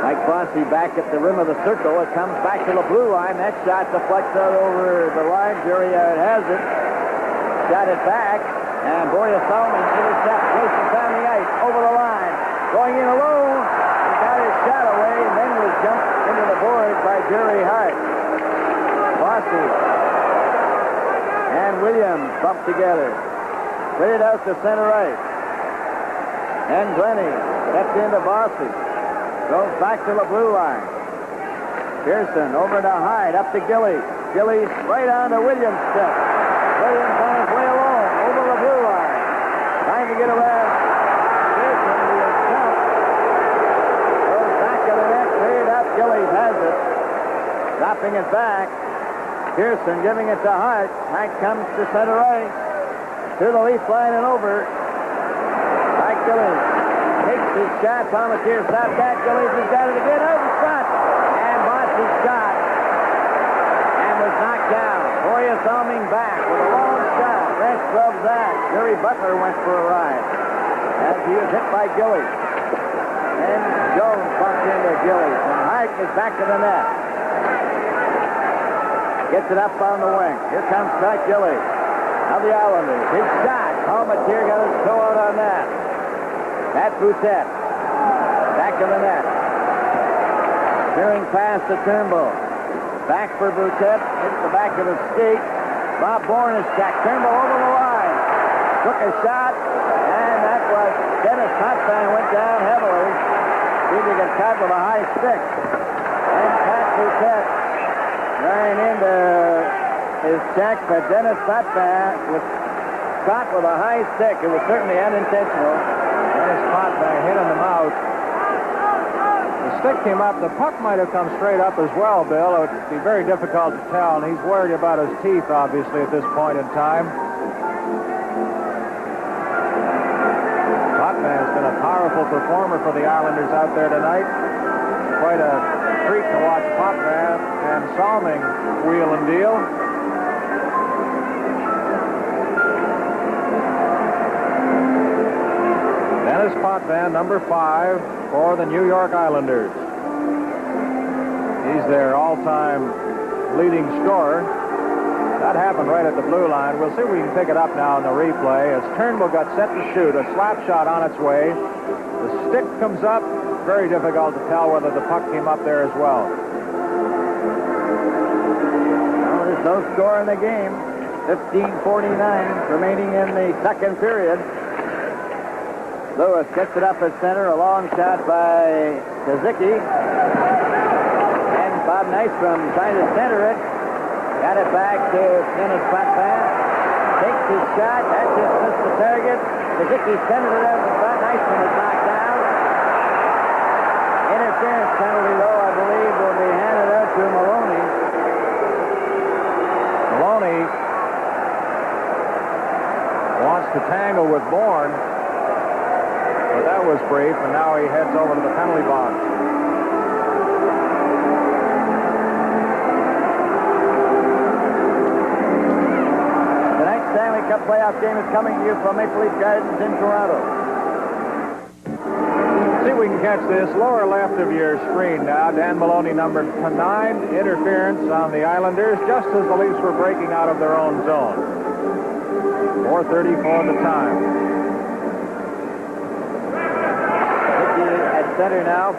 Mike Fossey back at the rim of the circle. It comes back to the blue line. That shot deflects out over the line. Jerry has it. Shot it back. And Boreas Selming intercepts. Races down the ice. Over the line. Going in alone. He got his shot away and then was jumped into the board by Jerry Hart. Fossey and Williams bumped together. Cleared out to center ice. And Glenny steps into Bossy. Goes back to the blue line. Pearson over to Hyde, up to Gilly. Gilly right on to Williams' step. Williams on his way alone, over the blue line. Trying to get around Pearson. He is jumped. Goes back to the net, cleared up. Gilly has it. Dropping it back. Pearson giving it to Hart. Hart comes to center ice. To the Leaf line and over. Gillies takes his shot. Palmatier stopped that. Gillies has got it again. Over shot. And Bossy shot. And was knocked down. Boreas Selming back with a long shot. Resch gloves that. Jerry Butler went for a ride. as he was hit by Gillies. And Jones bumped into Gillies. And Hart is back to the net. Gets it up on the wing. Here comes Scott Gillies of the Islanders. His shot. Palmatier got his toe out on that. That's Boutet. Back to the net. Veering pass to Turnbull. Back for Boutet. Hits the back of the skate. Bob Bourne is checked. Turnbull over the line. Took a shot. And that was Dennis Potvin went down heavily. See if he got caught with a high stick. And Pat Boutet ran into his check, but Dennis Potvin was caught with a high stick. It was certainly unintentional. Dennis Potvin hit in the mouth. The stick came up. The puck might have come straight up as well, Bill. It would be very difficult to tell, and he's worried about his teeth, obviously, at this point in time. Potvin has been a powerful performer for the Islanders out there tonight. Quite a treat to watch Potvin and Salming wheel and deal. Dennis Potvin, number 5 for the New York Islanders. He's their all-time leading scorer. That happened right at the blue line. We'll see if we can pick it up now in the replay. As Turnbull got set to shoot, a slap shot on its way. The stick comes up. Very difficult to tell whether the puck came up there as well. Well, there's no score in the game. 15:49 remaining in the second period. Lewis gets it up at center. A long shot by Kazicki. And Bob Nystrom trying to center it. Got it back to Dennis Potvin. Takes his shot. That just missed the target. Kazicki centered it out, but Nystrom is knocked down. Interference penalty, though, I believe, will be handed out to Maloney. Maloney wants to tangle with Bourne, but that was brief, and now he heads over to the penalty box. The next Stanley Cup playoff game is coming to you from Maple Leaf Gardens in Toronto. See if we can catch this. Lower left of your screen now. Dan Maloney, number 9, interference on the Islanders just as the Leafs were breaking out of their own zone. 4:34 the time. At center now.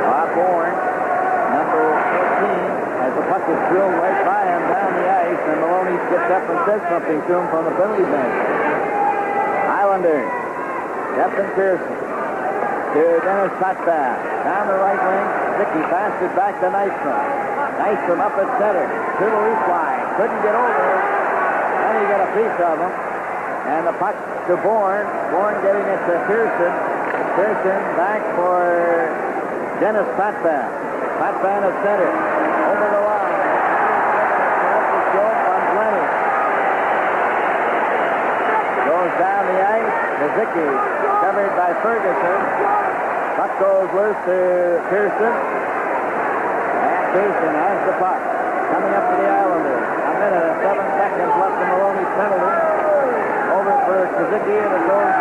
Bob Bourne, number 15, as the puck is drilled right by him down the ice, and Maloney gets up and says something to him from the penalty bench. Islanders, Captain Pearson to Dennis Potvin. Down the right wing, Vicky passed it back to Nystrom. Nystrom up at center, to the Leaf line. Couldn't get over it. Then he got a piece of him. And the puck to Bourne. Bourne getting it to Pearson. Pearson back for Dennis Potvin. Potvin at center. Over the line. On Glenny. Goes down the ice. Kazicki covered by Ferguson. Puck goes loose to Pearson. And Pearson has the puck. Coming up to the Islanders. A minute and 7 seconds left in Maloney's penalty. Over for Kazicki, and it goes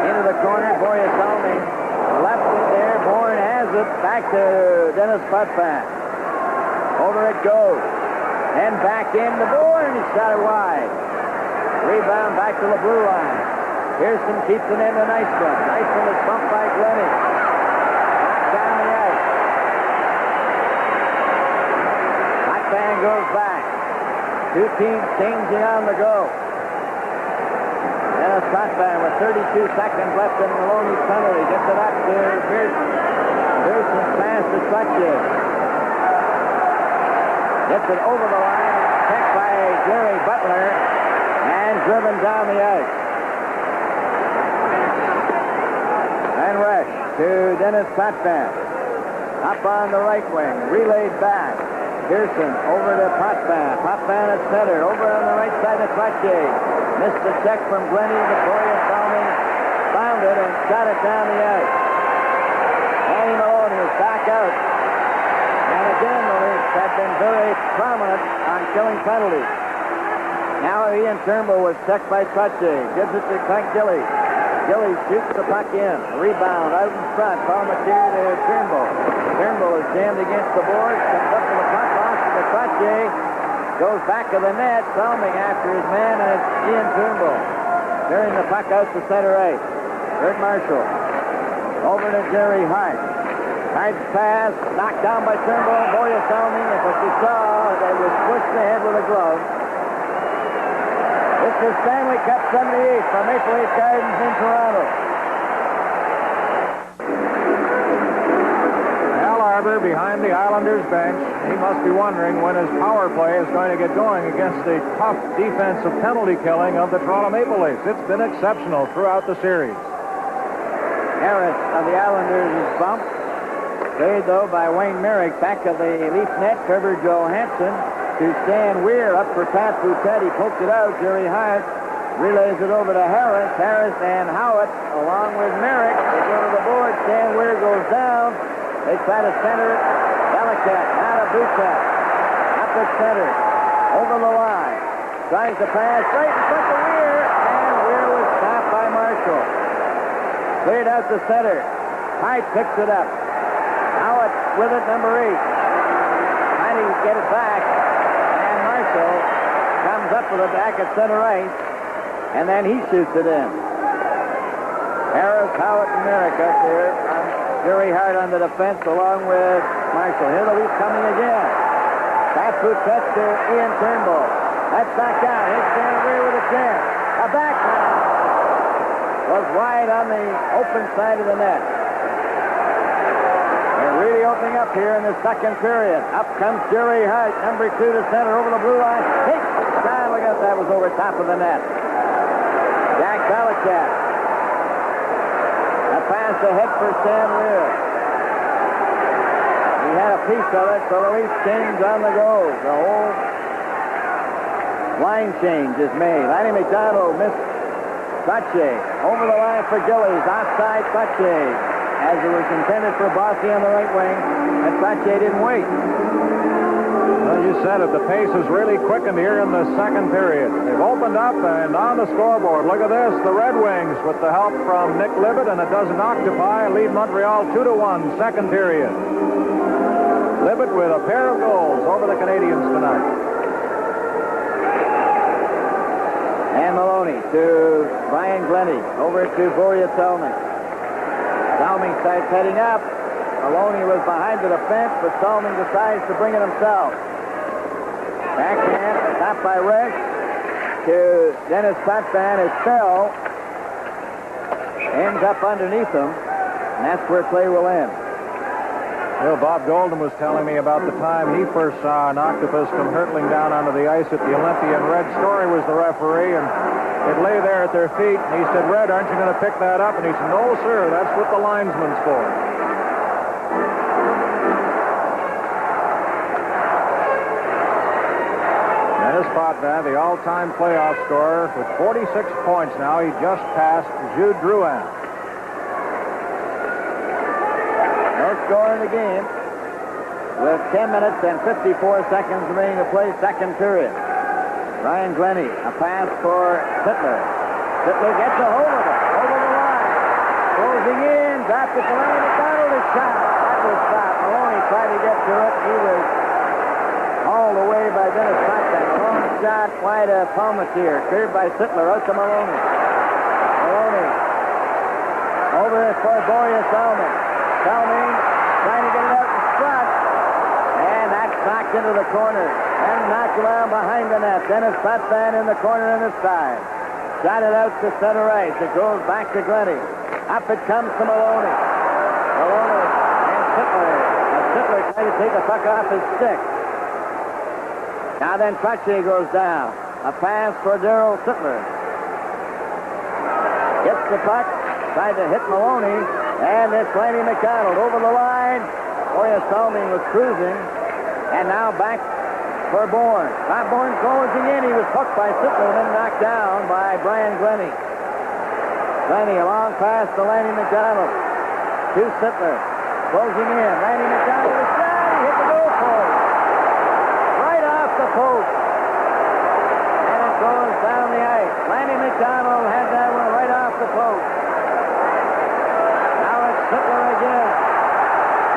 into the corner. Boyasalmi left it there. Bourne has it. Back to Dennis Potvin. Over it goes. And back into Bourne. He shot it wide. Rebound back to the blue line. Pearson keeps it into Nystrom. Nystrom is bumped by Glenny. Knocked down the ice. Potvin goes back. Two teams changing on the go. Dennis Potvin with 32 seconds left in Maloney's penalty. Gets it up to Pearson. Pearson's pass to Sutcliffe. Gets it over the line. Checked by Jerry Butler. And driven down the ice. And rush to Dennis Potvin. Up on the right wing. Relayed back. Pearson over to Potvin. Potvin at center. Over on the right side of Sutcliffe. Missed the check from Glenny. Victoria Salming found it and shot it down the ice. Danny Maloney is back out. And again, the Leafs have been very prominent on killing penalties. Now Ian Turnbull was checked by Trottier. Gives it to Frank Gillies. Gillies shoots the puck in. Rebound out in front. Palmatier to Turnbull. Turnbull is jammed against the boards. Comes up with the puck. Lost to McClatchy. Goes back to the net. Salming after his man, and it's Ian Turnbull. Carrying the puck out to center ice. Kurt Marshall. Over to Jerry Hart. Hart's pass. Knocked down by Turnbull. Boya Salming. And what you saw, they was pushed ahead with a glove. This is Stanley Cup 78 from Maple Leaf Gardens in Toronto. Al Arbor behind the Islanders bench. He must be wondering when his power play is going to get going against the tough defensive penalty killing of the Toronto Maple Leafs. It's been exceptional throughout the series. Harris of the Islanders is bumped. Played, though, by Wayne Merrick. Back of the Leaf net, Trevor Johansson to Stan Weir. Up for Pat Boutet. He poked it out. Jerry Hart relays it over to Harris. Harris and Howitt, along with Merrick, they go to the board. Stan Weir goes down. They try to center it. Delicat, now to Boutet. Up at center. Over the line. Tries to pass right in front of Weir. And Weir was stopped by Marshall. Cleared out to center. Hart picks it up. Howitt with it, number 8. Trying to get it back. And Marshall comes up with it back at center ice. And then he shoots it in. Harris, Howitt, and Merrick up there. Jerry Hart on the defense along with Marshall. Here the Leafs coming again. Pat Boutet to Ian Turnbull. That's back out. Here's Stan Weir with a chance. A backhand. Was wide on the open side of the net. They're really opening up here in the second period. Up comes Jerry Hart, number 2 to center over the blue line. Takes the shot. Look at that. Was over top of the net. Jack Delicat. A pass ahead for Stan Weir. He had a piece of it, so the Leafs change on the go. The whole line change is made. Lanny McDonald missed Sache. Over the line for Gillies. Offside Sache. As it was intended for Bossy on the right wing, and Sache didn't wait. Well, you said it. The pace has really quickened here in the second period. They've opened up, and on the scoreboard, look at this. The Red Wings, with the help from Nick Libet and a dozen octopi, lead Montreal 2-1, second period. Libet with a pair of goals over the Canadians tonight. And Maloney to Brian Glennie. Over to Boria Salming. Salming starts heading up. Maloney was behind the defense, but Salming decides to bring it himself. Backhand, stopped by Resch to Dennis Potvin. It fell. Ends up underneath him, and that's where play will end. Well, Bob Golden was telling me about the time he first saw an octopus come hurtling down onto the ice at the Olympia, and Red Story was the referee, and it lay there at their feet, and he said, "Red, aren't you going to pick that up?" And he said, "No, sir, that's what the linesman's for." Dennis Potvin, the all-time playoff scorer, with 46 points now. He just passed Jude Drouin. No score in the game with 10 minutes and 54 seconds remaining to play, second period. Brian Glennie, a pass for Sittler. Sittler gets a hold of it, over the line. Closing in, dropped it to Lanny McDonald, a shot. That was stopped. Maloney tried to get to it. He was hauled away by Dennis Potvin. A long shot wide of Palmatier, cleared by Sittler, out to Maloney. Maloney over for Boria Salming. Salming trying to get it out in front. And that's knocked into the corner. And knocked around behind the net. Dennis Potvin in the corner on the side. Shot it out to center ice. It goes back to Glennie. Up it comes to Maloney. Maloney and Sittler. And Sittler trying to take the puck off his stick. Now then Trottier goes down. A pass for Darryl Sittler. Gets the puck. Tried to hit Maloney. And it's Lanny McDonald over the line. Boria Salming was cruising. And now back for Bourne. Bob Bourne closing in. He was hooked by Sittler and then knocked down by Brian Glennie. Glennie, a long pass to Lanny McDonald. To Sittler. Closing in. Lanny McDonald is down. He hit the goal post. Right off the post. And it goes down the ice. Lanny McDonald had that one right off the post. Sittler again.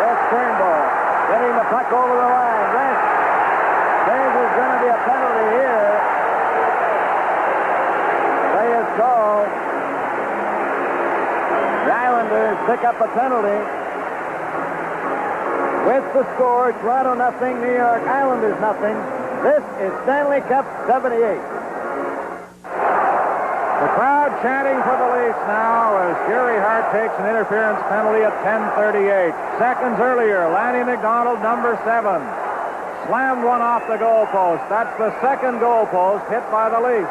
There's Turnbull getting the puck over the line. There's going to be a penalty here. Play is called. The Islanders pick up a penalty. With the score, Toronto nothing, New York Islanders nothing. This is Stanley Cup 78. The crowd chanting for the Leafs now as Jerry Hart takes an interference penalty at 10:38. Seconds earlier, Lanny McDonald, number 7, slammed one off the goalpost. That's the second goalpost hit by the Leafs.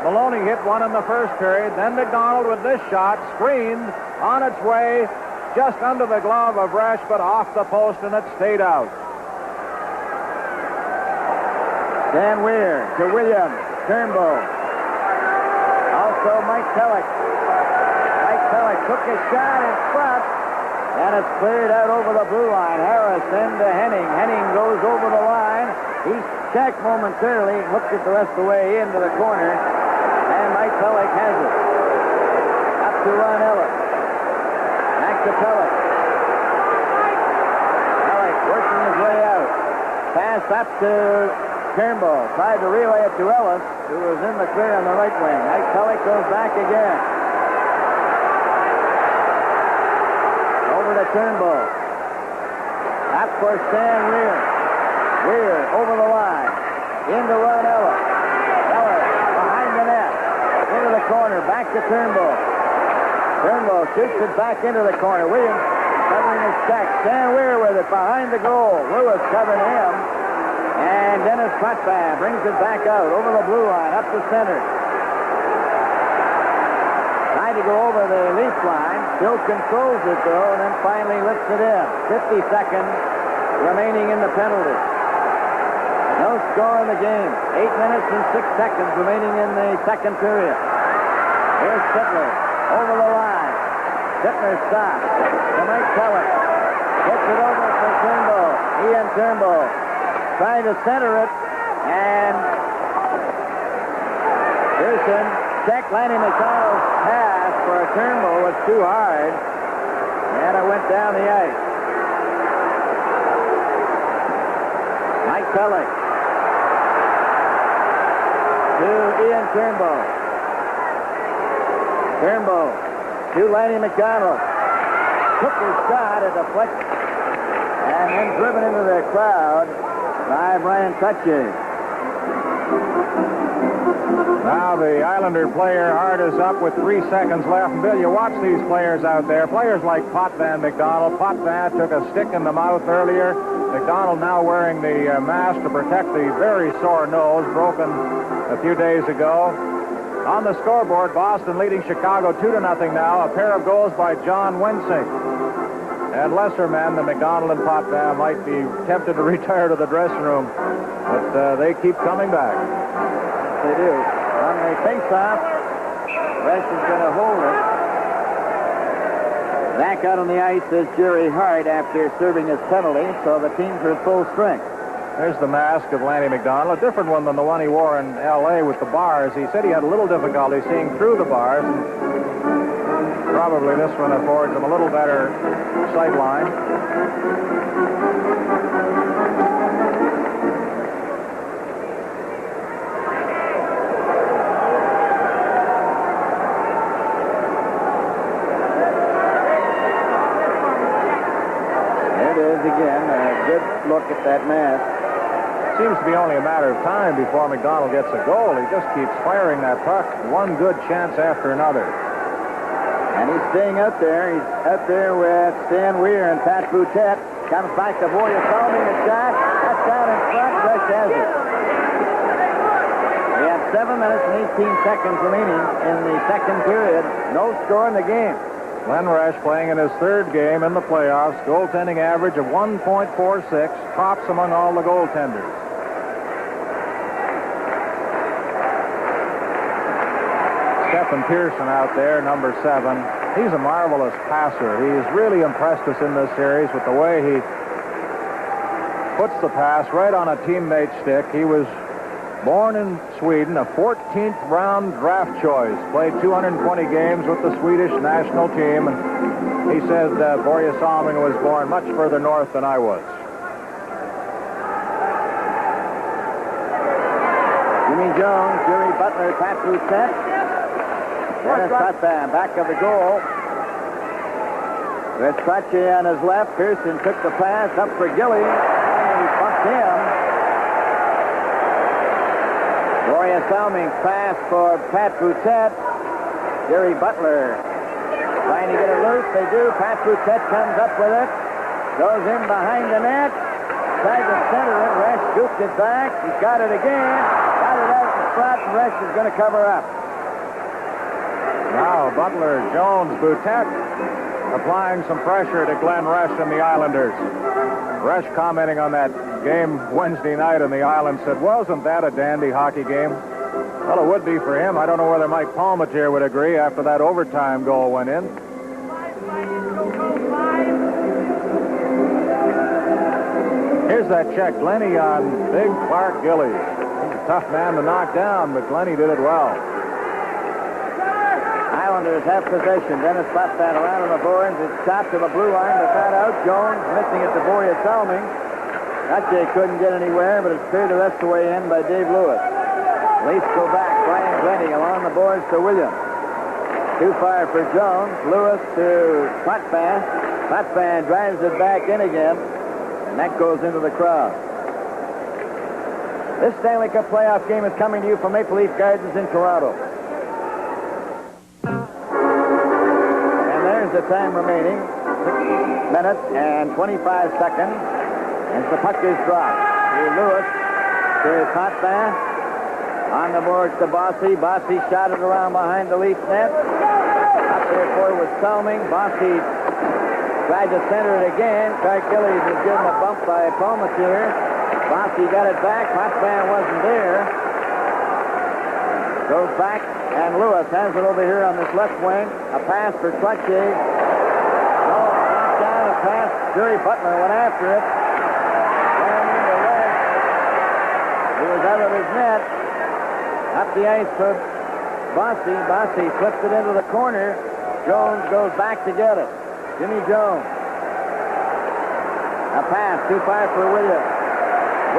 Maloney hit one in the first period. Then McDonald with this shot, screened on its way just under the glove of Resch, but off the post, and it stayed out. Dan Weir to Williams. Turnbull. Also Mike Pellick. Mike Pellick took his shot in front, and it's cleared out over the blue line. Harris into Henning. Henning goes over the line. He checked momentarily, looked at the rest of the way into the corner, and Mike Pellick has it. Up to Ron Ellis. Back to Pellick. Pellick working his way out. Pass up to Turnbull. Tried to relay it to Ellis, who was in the clear on the right wing. Mike Pellick goes back again. Over to Turnbull. Up for Stan Weir. Weir over the line. Into Ron Ellis. Ellis behind the net. Into the corner. Back to Turnbull. Turnbull shoots it back into the corner. Williams covering his check. Stan Weir with it behind the goal. Lewis covering him. And Dennis Potvin brings it back out over the blue line, up to center. Tried to go over the Leaf line. Still controls it, though, and then finally lifts it in. 50 seconds remaining in the penalty. No score in the game. 8 minutes and 6 seconds remaining in the second period. Here's Sittler over the line. Sittler stops to Mike Pellick. Gets it over for Turnbull. Ian Turnbull trying to center it, and Pearson checked Lanny McDonald's pass for a Turnbull was too hard, and it went down the ice. Mike Pellick to Ian Turnbull. Turnbull to Lanny McDonald. Took his shot at the flex, and then driven into the crowd by Brian Tutchy. Now the Islander player Hart is up with 3 seconds left. And Bill, you watch these players out there. Players like Potvin McDonald. Potvin took a stick in the mouth earlier. McDonald now wearing the mask to protect the very sore nose, broken a few days ago. On the scoreboard, Boston leading Chicago 2-0 now. A pair of goals by John Wensink. And lesser men than McDonald and Potvin might be tempted to retire to the dressing room, but they keep coming back. They do. On the face-off, Resch is going to hold it. Back out on the ice is Jerry Hart after serving his penalty, so the teams are at full strength. There's the mask of Lanny McDonald, a different one than the one he wore in L.A. with the bars. He said he had a little difficulty seeing through the bars. Probably this one affords him a little better sight line. There it is again. A good look at that mask. Seems to be only a matter of time before McDonald gets a goal. He just keeps firing that puck, one good chance after another. And he's staying out there. He's out there with Stan Weir and Pat Boutet. Comes back to Boyer, following a shot. That's down in front. Resch has it. We have 7 minutes and 18 seconds remaining in the second period. No score in the game. Glenn Resch playing in his third game in the playoffs. Goaltending average of 1.46. Tops among all the goaltenders. Stephen Pearson out there, number 7. He's a marvelous passer. He's really impressed us in this series with the way he puts the pass right on a teammate's stick. He was Born in Sweden, a 14th round draft choice. Played 220 games with the Swedish national team. And he said Börje Salming was born much further north than I was. Jimmy Jones, Jerry Butler, Pat Boutette. Dennis Putman back of the goal. With Trache on his left. Pearson took the pass up for Gilly. And he bumped him. Börje Salming's pass for Pat Boutette. Jerry Butler trying to get it loose. They do. Pat Boutette comes up with it. Goes in behind the net. Tried to center it. Resch scooped it back. He's got it again. Got it out in front. And Resch is going to cover up. Now Butler, Jones, Boutette applying some pressure to Glenn Resch and the Islanders. Resch commenting on that game Wednesday night on the island said, wasn't that a dandy hockey game? Well, it would be for him. I don't know whether Mike Palmatier would agree after that overtime goal went in. Here's that check. Glenny on big Clark Gillies. He's a tough man to knock down, but Glenny did it well. Islanders have possession. Dennis Putman around on the boards. It's shot to the blue line. They got out. Jones missing it to Börje Salming. Trache couldn't get anywhere, but it's cleared the rest of the way in by Dave Lewis. Leafs go back. Brian Glenny along the boards to Williams. Too far for Jones. Lewis to Putman. Putman drives it back in again, and that goes into the crowd. This Stanley Cup playoff game is coming to you from Maple Leaf Gardens in Toronto. The time remaining, 6 minutes and 25 seconds as the puck is dropped. To Lewis, to Putman, on the boards to Bossy. Bossy shot it around behind the Leaf net. Up there for it was Salming. Bossy tried to center it again. Clark Gillies was given a bump by Palmatier. Bossy got it back. Putman wasn't there. Goes back, and Lewis has it over here on this left wing. A pass for Trache. Knocked down a pass. Jerry Butler went after it. Ran into Resch. He was out of his net. Up the ice for Bossy. Bossy flips it into the corner. Jones goes back to get it. Jimmy Jones. A pass too far for Williams.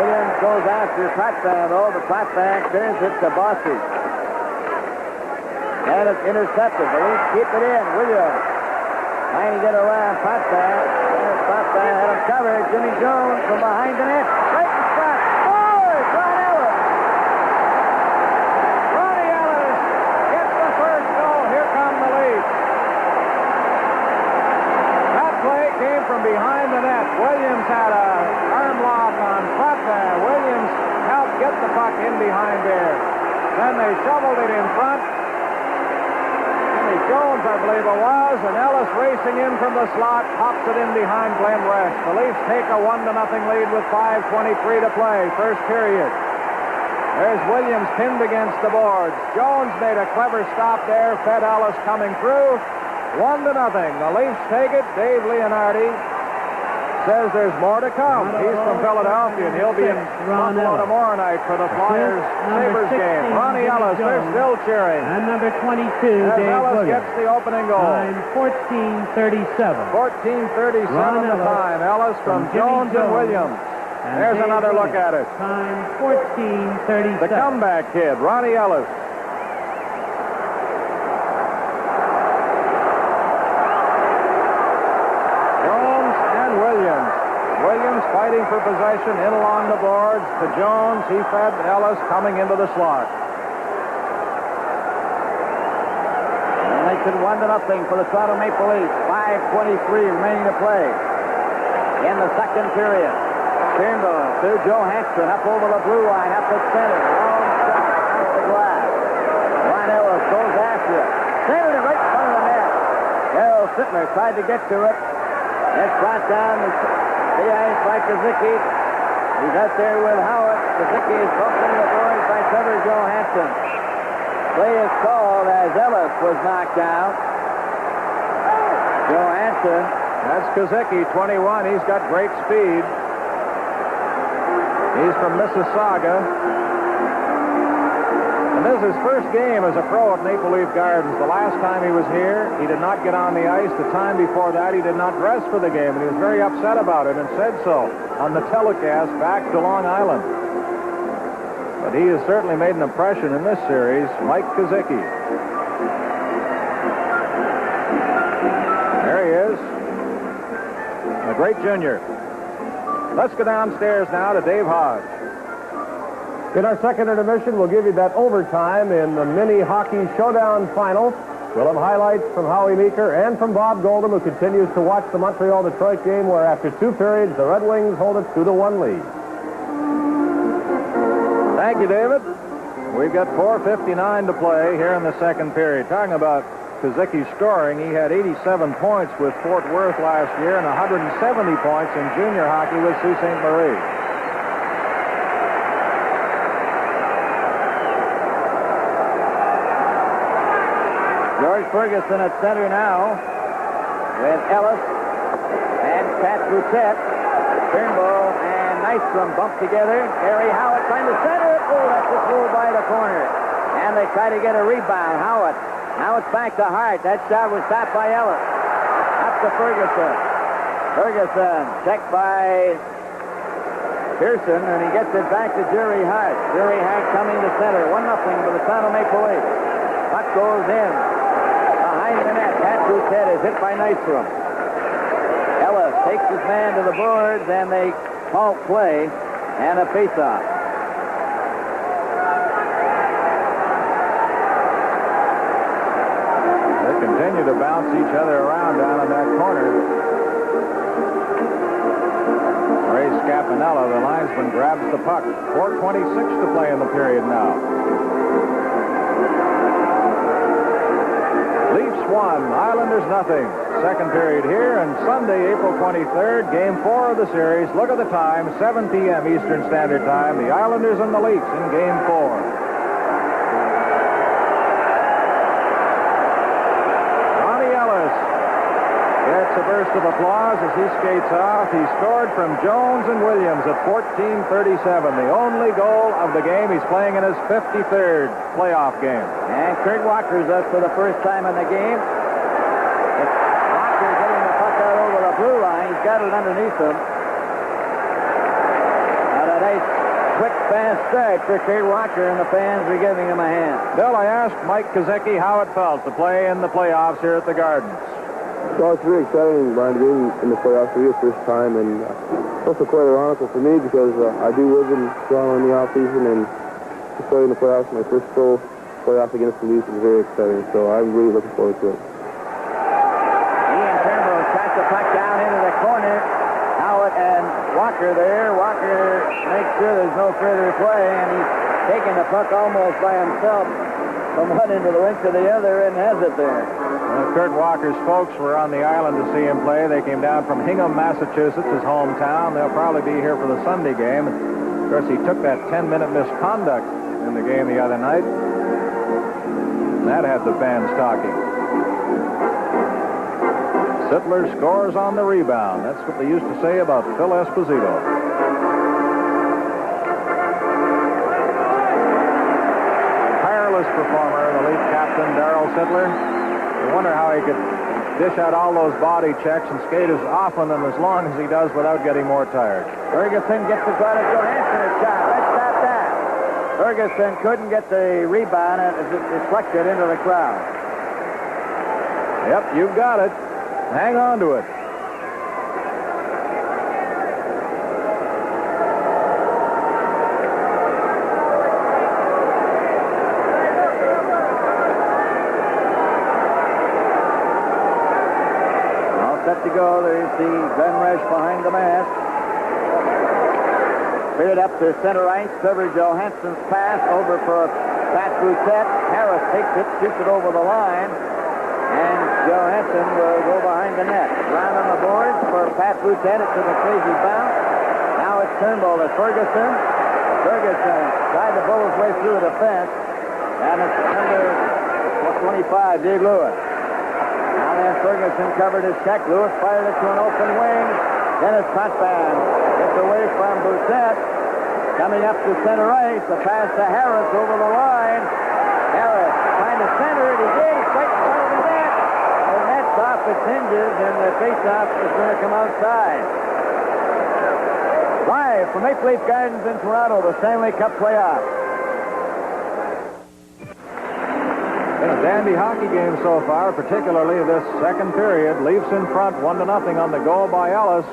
Williams goes after Putman, though, but Putman turns it to Bossy. And it's intercepted. The Leafs keep it in. Williams trying to get around Putman. Putman had him covered. Jimmy Jones from behind the net. Right in front. Oh, it's Ron Ellis. Ronnie Ellis gets the first goal. Here come the Leafs. That play came from behind the net. Williams had an arm lock on Putman. Williams helped get the puck in behind there. Then they shoveled it in front. Jones, I believe it was, and Ellis racing in from the slot, pops it in behind Glenn Resch. The Leafs take a 1-0 lead with 5:23 to play, first period. There's Williams pinned against the boards. Jones made a clever stop there, fed Ellis coming through. 1-0. The Leafs take it. Dave Leonardi says there's more to come. He's from Philadelphia, and he'll be in Buffalo tomorrow night for the Flyers-Sabres game. Ronnie Ellis, they're still cheering. And number 22, as Dave Ellis Williams. gets the opening goal. Time 14:37. 14:37 the time. Ellis from Jones and Williams. There's Dave another look Williams. at it. Time 14:37. The comeback kid, Ronnie Ellis. Williams fighting for possession in along the boards to Jones. He fed Ellis coming into the slot. And makes it 1-0 for the Toronto Maple Leafs. 5:23 remaining to play in the second period. Turnbull to Johansson up over the blue line, up at center. Long shot off the glass. Ron Ellis goes after it. Centered it right in front of the net. Darryl Sittler tried to get to it. It's brought down the ice by Kazicki. He's out there with Howard. Kazicki is bumped into the boards by Trevor Johansson. Play is called as Ellis was knocked out. Johansson. That's Kazicki, 21. He's got great speed. He's from Mississauga. And this is his first game as a pro at Maple Leaf Gardens. The last time he was here, he did not get on the ice. The time before that, he did not dress for the game, and he was very upset about it and said so on the telecast back to Long Island. But he has certainly made an impression in this series. Mike Kazicki. There he is. A great junior. Let's go downstairs now to Dave Hodge. In our second intermission, we'll give you that overtime in the mini hockey showdown final. We'll have highlights from Howie Meeker and from Bob Goldham, who continues to watch the Montreal-Detroit game, where after 2 periods, the Red Wings hold a 2-1 lead. Thank you, David. We've got 4:59 to play here in the second period. Talking about Kazicki scoring, he had 87 points with Fort Worth last year and 170 points in junior hockey with Sault Ste. Marie. George Ferguson at center now with Ellis and Pat Boutet. Turnbull and Nystrom bump together. Harry Howitt trying to center it. Oh, that's just rolled by the corner. And they try to get a rebound. Howitt. Now it's back to Hart. That shot was stopped by Ellis. Up to Ferguson. Ferguson checked by Pearson, and he gets it back to Jerry Hart. Jerry Hart coming to center. 1-0 for the Toronto Maple Leafs. Puck goes in. Behind the net, Pat Boutet is hit by Nystrom. Ellis takes his man to the boards, and they call play and a face-off. They continue to bounce each other around down in that corner. Ray Scapinella, the linesman, grabs the puck. 4:26 to play in the period now. Leafs 1, Islanders nothing. Second period here, and Sunday, April 23rd, Game 4 of the series. Look at the time, 7 p.m. Eastern Standard Time. The Islanders and the Leafs in Game 4. Ronnie Ellis gets a burst of applause as he skates off. He scored from Jones and Williams at 14:37. The only goal of the game. He's playing in his 53rd playoff game. And Kurt Walker's up for the first time in the game. Walker's hitting the puck out over the blue line. He's got it underneath him. And a nice, quick, fast start for Kurt Walker, and the fans are giving him a hand. Bill, I asked Mike Kazicki how it felt to play in the playoffs here at the Gardens. Well, it's really exciting, Brian, to be in the playoffs for the first time, and also quite ironical for me because I do live in Toronto in the off-season, and to play in the playoffs, my first full playoff against the Leafs is very exciting, so I'm really looking forward to it. Ian Turnbull shot the puck down into the corner. Howard and Walker there. Walker makes sure there's no further play, and he's taking the puck almost by himself from one end of the rink to the other and has it there. Kurt Walker's folks were on the island to see him play. They came down from Hingham, Massachusetts, his hometown. They'll probably be here for the Sunday game. Of course, he took that 10-minute misconduct in the game the other night. That had the fans talking. Sittler scores on the rebound. That's what they used to say about Phil Esposito. Tireless performer, the Leaf captain, Darryl Sittler. I wonder how he could dish out all those body checks and skate as often and as long as he does without getting more tired. Ferguson gets the shot at Johansson a shot. Let's stop that. Ferguson couldn't get the rebound as it deflected into the crowd. Yep, you've got it. Hang on to it. Set to go. There's the gun rush behind the mask. Cleared up to center ice. Trevor Johansson's pass over for Pat Boutet. Harris takes it, shoots it over the line, and Johansson will go behind the net. Round on the boards for Pat Boutet. It's a crazy bounce. Now it's Turnbull to Ferguson. Ferguson tried to bull his way through the defense, and it's under 25, Dave Lewis. Now then Ferguson covered his check. Lewis fired it to an open wing. Dennis Potvin gets away from Boutet. Coming up to center ice. The pass to Harris over the line. it hinges, and the faceoff is going to come outside. Live from Maple Leaf Gardens in Toronto, the Stanley Cup playoff. Been a dandy hockey game so far, particularly this second period. Leafs in front, 1-0 on the goal by Ellis.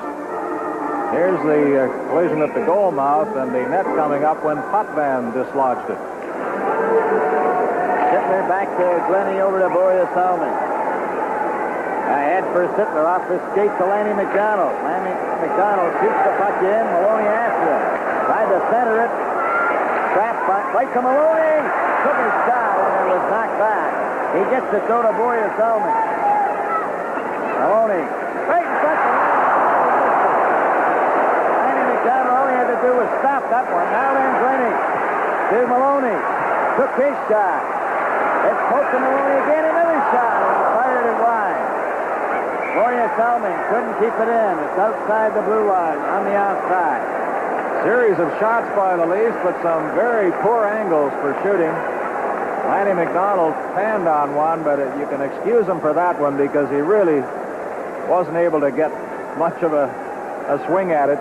Here's the collision at the goal mouth, and the net coming up when Potvin dislodged it. Sittler back to Glennie, over to Boreas Salmon. Ahead for Sittler, off the skate to Lanny McDonald. Lanny McDonald shoots the puck in. Maloney after him. Tried to center it. Trapped right to Maloney. Took his shot, and it was knocked back. He gets it, though, to Boreas Salmon. Maloney. Right in front of him. Lanny McDonald, all he had to do was stop that one. Now then, Glennie to Maloney. Took his shot. It's poked to Maloney again. Another shot. And he fired it wide. Boreas Salmon couldn't keep it in. It's outside the blue line on the outside. Series of shots by the Leafs, but some very poor angles for shooting. Lanny McDonald panned on one, but you can excuse him for that one because he really wasn't able to get much of a swing at it.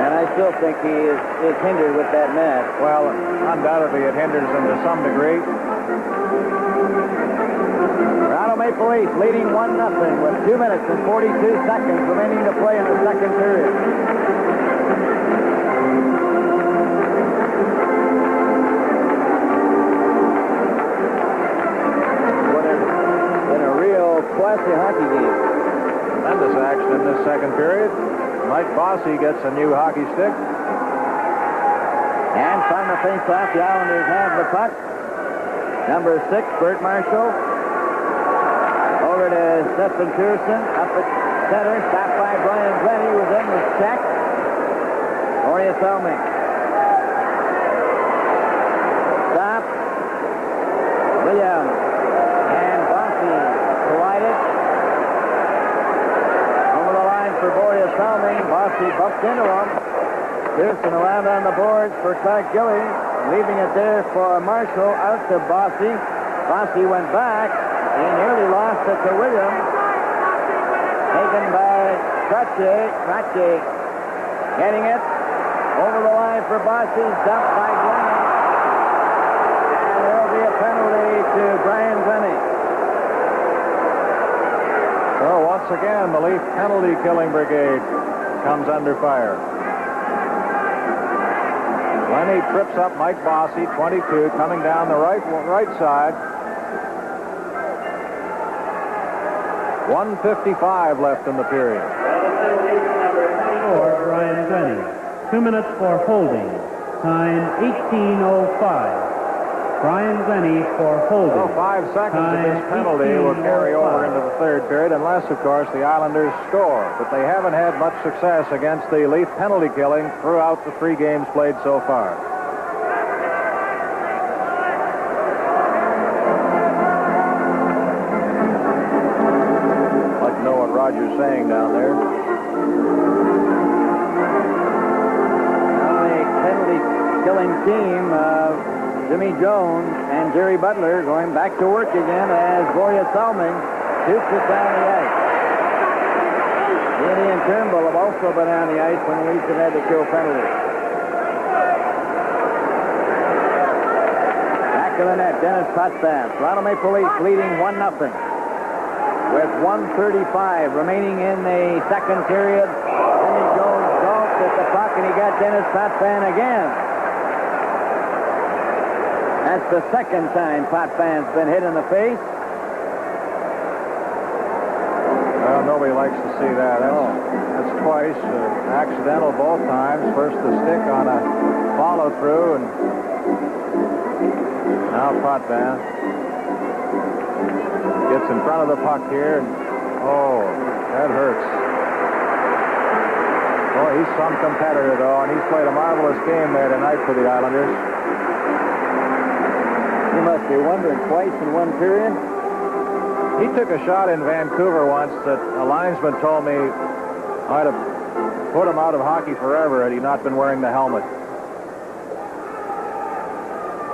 And I still think he is hindered with that net. Well, undoubtedly it hinders him to some degree. Toronto Maple Leafs leading 1-0 with 2 minutes and 42 seconds remaining to play in the second period. What has been a real classy hockey game. Tremendous action in this second period. Mike Bossy gets a new hockey stick. And from the face-off, the Islanders have the puck. Number 6, Bert Marshall. Over to Stephen Pearson, up at center, stopped by Brian Glennie, who was in with check. Boreas Salmon. Stop. Williams. And Bossy collided. Over the line for Boreas Salmon. Bossy bumped into him. Pearson around on the boards for Clark Gilly. Leaving it there for Marshall, out to Bossy. Bossy went back. He nearly lost it to Williams. Taken by Crutchy. Crutchy getting it. Over the line for Bossy. Dumped by Glennie. And there will be a penalty to Brian Glennie. So once again, the Leaf penalty killing brigade comes under fire. Glennie trips up Mike Bossy, 22, coming down the right side. 1:55 left in the period. For Brian Glennie. 2 minutes for holding. Time 18:05. Brian Glennie for holding. So 5 seconds of this penalty will carry over into the third period, unless, of course, the Islanders score. But they haven't had much success against the Leaf penalty killing throughout the 3 games played so far. I'd like to know what Roger's saying down there. Now a penalty killing team. Jimmy Jones and Jerry Butler going back to work again as Boreas Salmon shoots it down the ice. Danny and Turnbull have also been on the ice when the Leafs have had to kill penalties. Back to the net, Dennis Potvin. Toronto Maple Leafs leading 1-0 with 1:35 remaining in the second period. Jimmy Jones golfed at the puck, and he got Dennis Potvin again. That's the second time Potvin's been hit in the face. Well, nobody likes to see that. That's twice. Accidental both times. First the stick on a follow-through, and now Potvin gets in front of the puck here. And, that hurts. Boy, he's some competitor, though, and he's played a marvelous game there tonight for the Islanders. You must be wondering, twice in one period. He took a shot in Vancouver once that a linesman told me I'd have put him out of hockey forever had he not been wearing the helmet.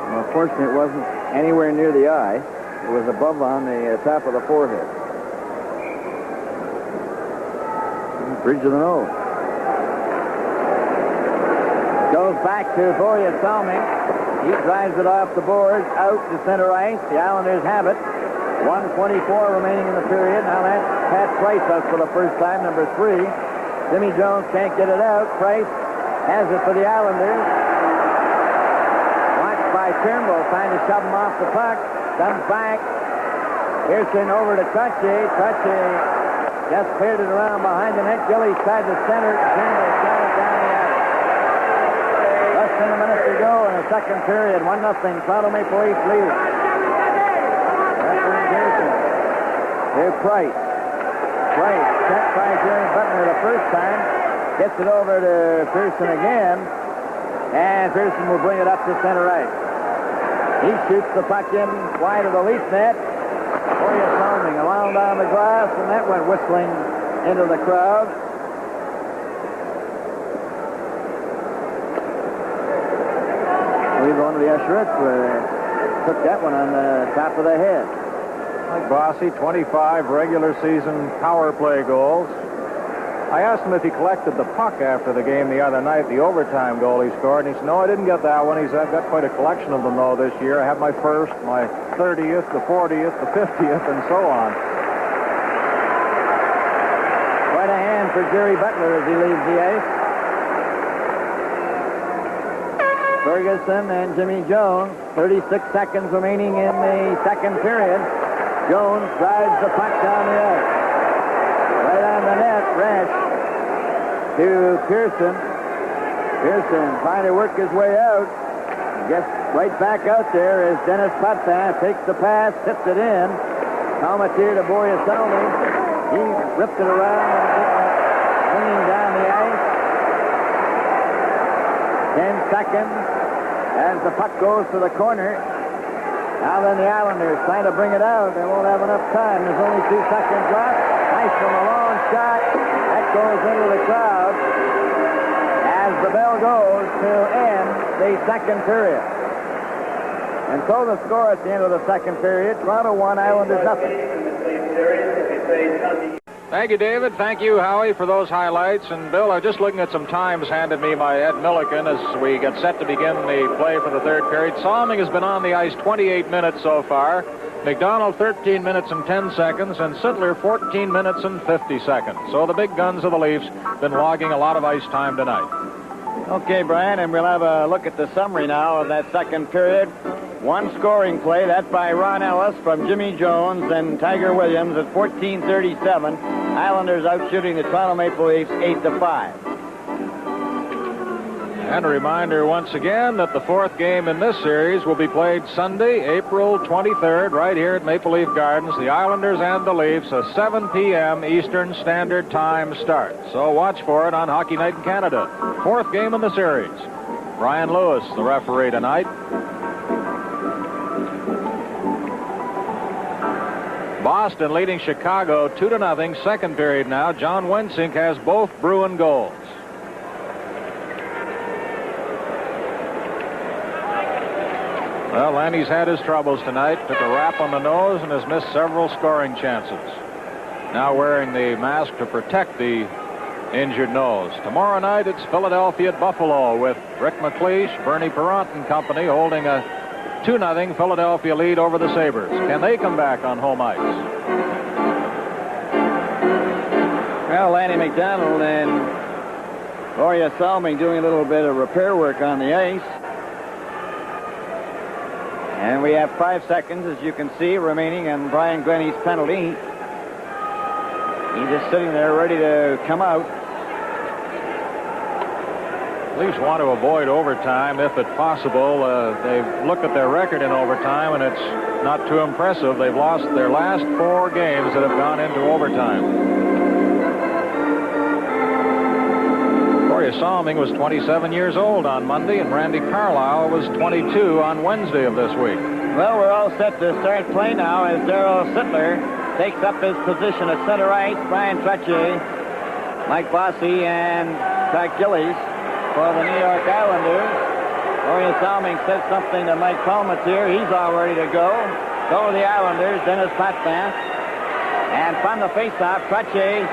Well, fortunately, it wasn't anywhere near the eye. It was above on the top of the forehead. Bridge of the nose. Goes back to Boria Salming. He drives it off the boards, out to center ice. The Islanders have it. 1:24 remaining in the period. Now that's Pat Price up for the first time, number 3. Jimmy Jones can't get it out. Price has it for the Islanders. Watched by Turnbull, trying to shove him off the puck. Comes back. Pearson over to Trottier. Trottier just cleared it around behind the net. Gillies tried to center. Turnbull shot it down the alley. Less than a minute to go in the second period. 1-0. Toronto Maple Leafs lead. Referee Pearson. Here's Price. Price sent by Jerry Butler the first time. Gets it over to Pearson again. And Pearson will bring it up to center ice. He shoots the puck in wide of the Leaf net. Boria Salming along down the glass, and that went whistling into the crowd. I believe one of the usherettes took that one on the top of the head. Mike Bossy, 25 regular season power play goals. I asked him if he collected the puck after the game the other night, the overtime goal he scored, and he said, no, I didn't get that one. He said, I've got quite a collection of them, though, this year. I have my first, my 30th, the 40th, the 50th, and so on. Quite a hand for Jerry Butler as he leaves the ice. Ferguson and Jimmy Jones, 36 seconds remaining in the second period. Jones drives the puck down the ice. Right on the net, Rash to Pearson. Pearson trying to work his way out. Gets right back out there as Dennis Potvin takes the pass, tips it in. Palmatier to Boria Salming. He ripped it around and swinging down the ice. 10 seconds as the puck goes to the corner. Now then the Islanders trying to bring it out. They won't have enough time. There's only 2 seconds left. Nice from a long shot. That goes into the crowd as the bell goes to end the second period. And so the score at the end of the second period, Toronto 1, Islanders nothing. Thank you, David. Thank you, Howie, for those highlights. And, Bill, I'm just looking at some times handed me by Ed Milliken as we get set to begin the play for the third period. Salming has been on the ice 28 minutes so far. McDonald, 13 minutes and 10 seconds. And Sittler, 14 minutes and 50 seconds. So the big guns of the Leafs been logging a lot of ice time tonight. Okay, Brian, and we'll have a look at the summary now of that second period. One scoring play, that's by Ron Ellis from Jimmy Jones and Tiger Williams at 14:37. Islanders out shooting the Toronto Maple Leafs 8-5. And a reminder once again that the fourth game in this series will be played Sunday, April 23rd, right here at Maple Leaf Gardens. The Islanders and the Leafs, a 7 p.m. Eastern Standard Time start. So watch for it on Hockey Night in Canada. Fourth game in the series. Brian Lewis, the referee tonight. Boston leading Chicago 2-0. Second period now. John Wensink has both Bruin goals. Well, Lanny's had his troubles tonight. Took a rap on the nose and has missed several scoring chances. Now wearing the mask to protect the injured nose. Tomorrow night it's Philadelphia at Buffalo with Rick McLeish, Bernie Perrant and company holding a 2-0 Philadelphia lead over the Sabres. Can they come back on home ice? Well, Lanny McDonald and Boria Salming doing a little bit of repair work on the ice. And we have 5 seconds, as you can see, remaining on Brian Glennie's penalty. He's just sitting there ready to come out. Leafs want to avoid overtime if it's possible. They've looked at their record in overtime, and it's not too impressive. They've lost their last 4 games that have gone into overtime. Boria Salming was 27 years old on Monday, and Randy Carlyle was 22 on Wednesday of this week. Well, we're all set to start play now as Darryl Sittler takes up his position at center ice. Brian Trottier, Mike Bossy, and Pat Gillies for the New York Islanders. Boria Salming said something to Mike Palmatier. He's all ready to go. go the Islanders. Dennis Potvin. And from the faceoff, Trottier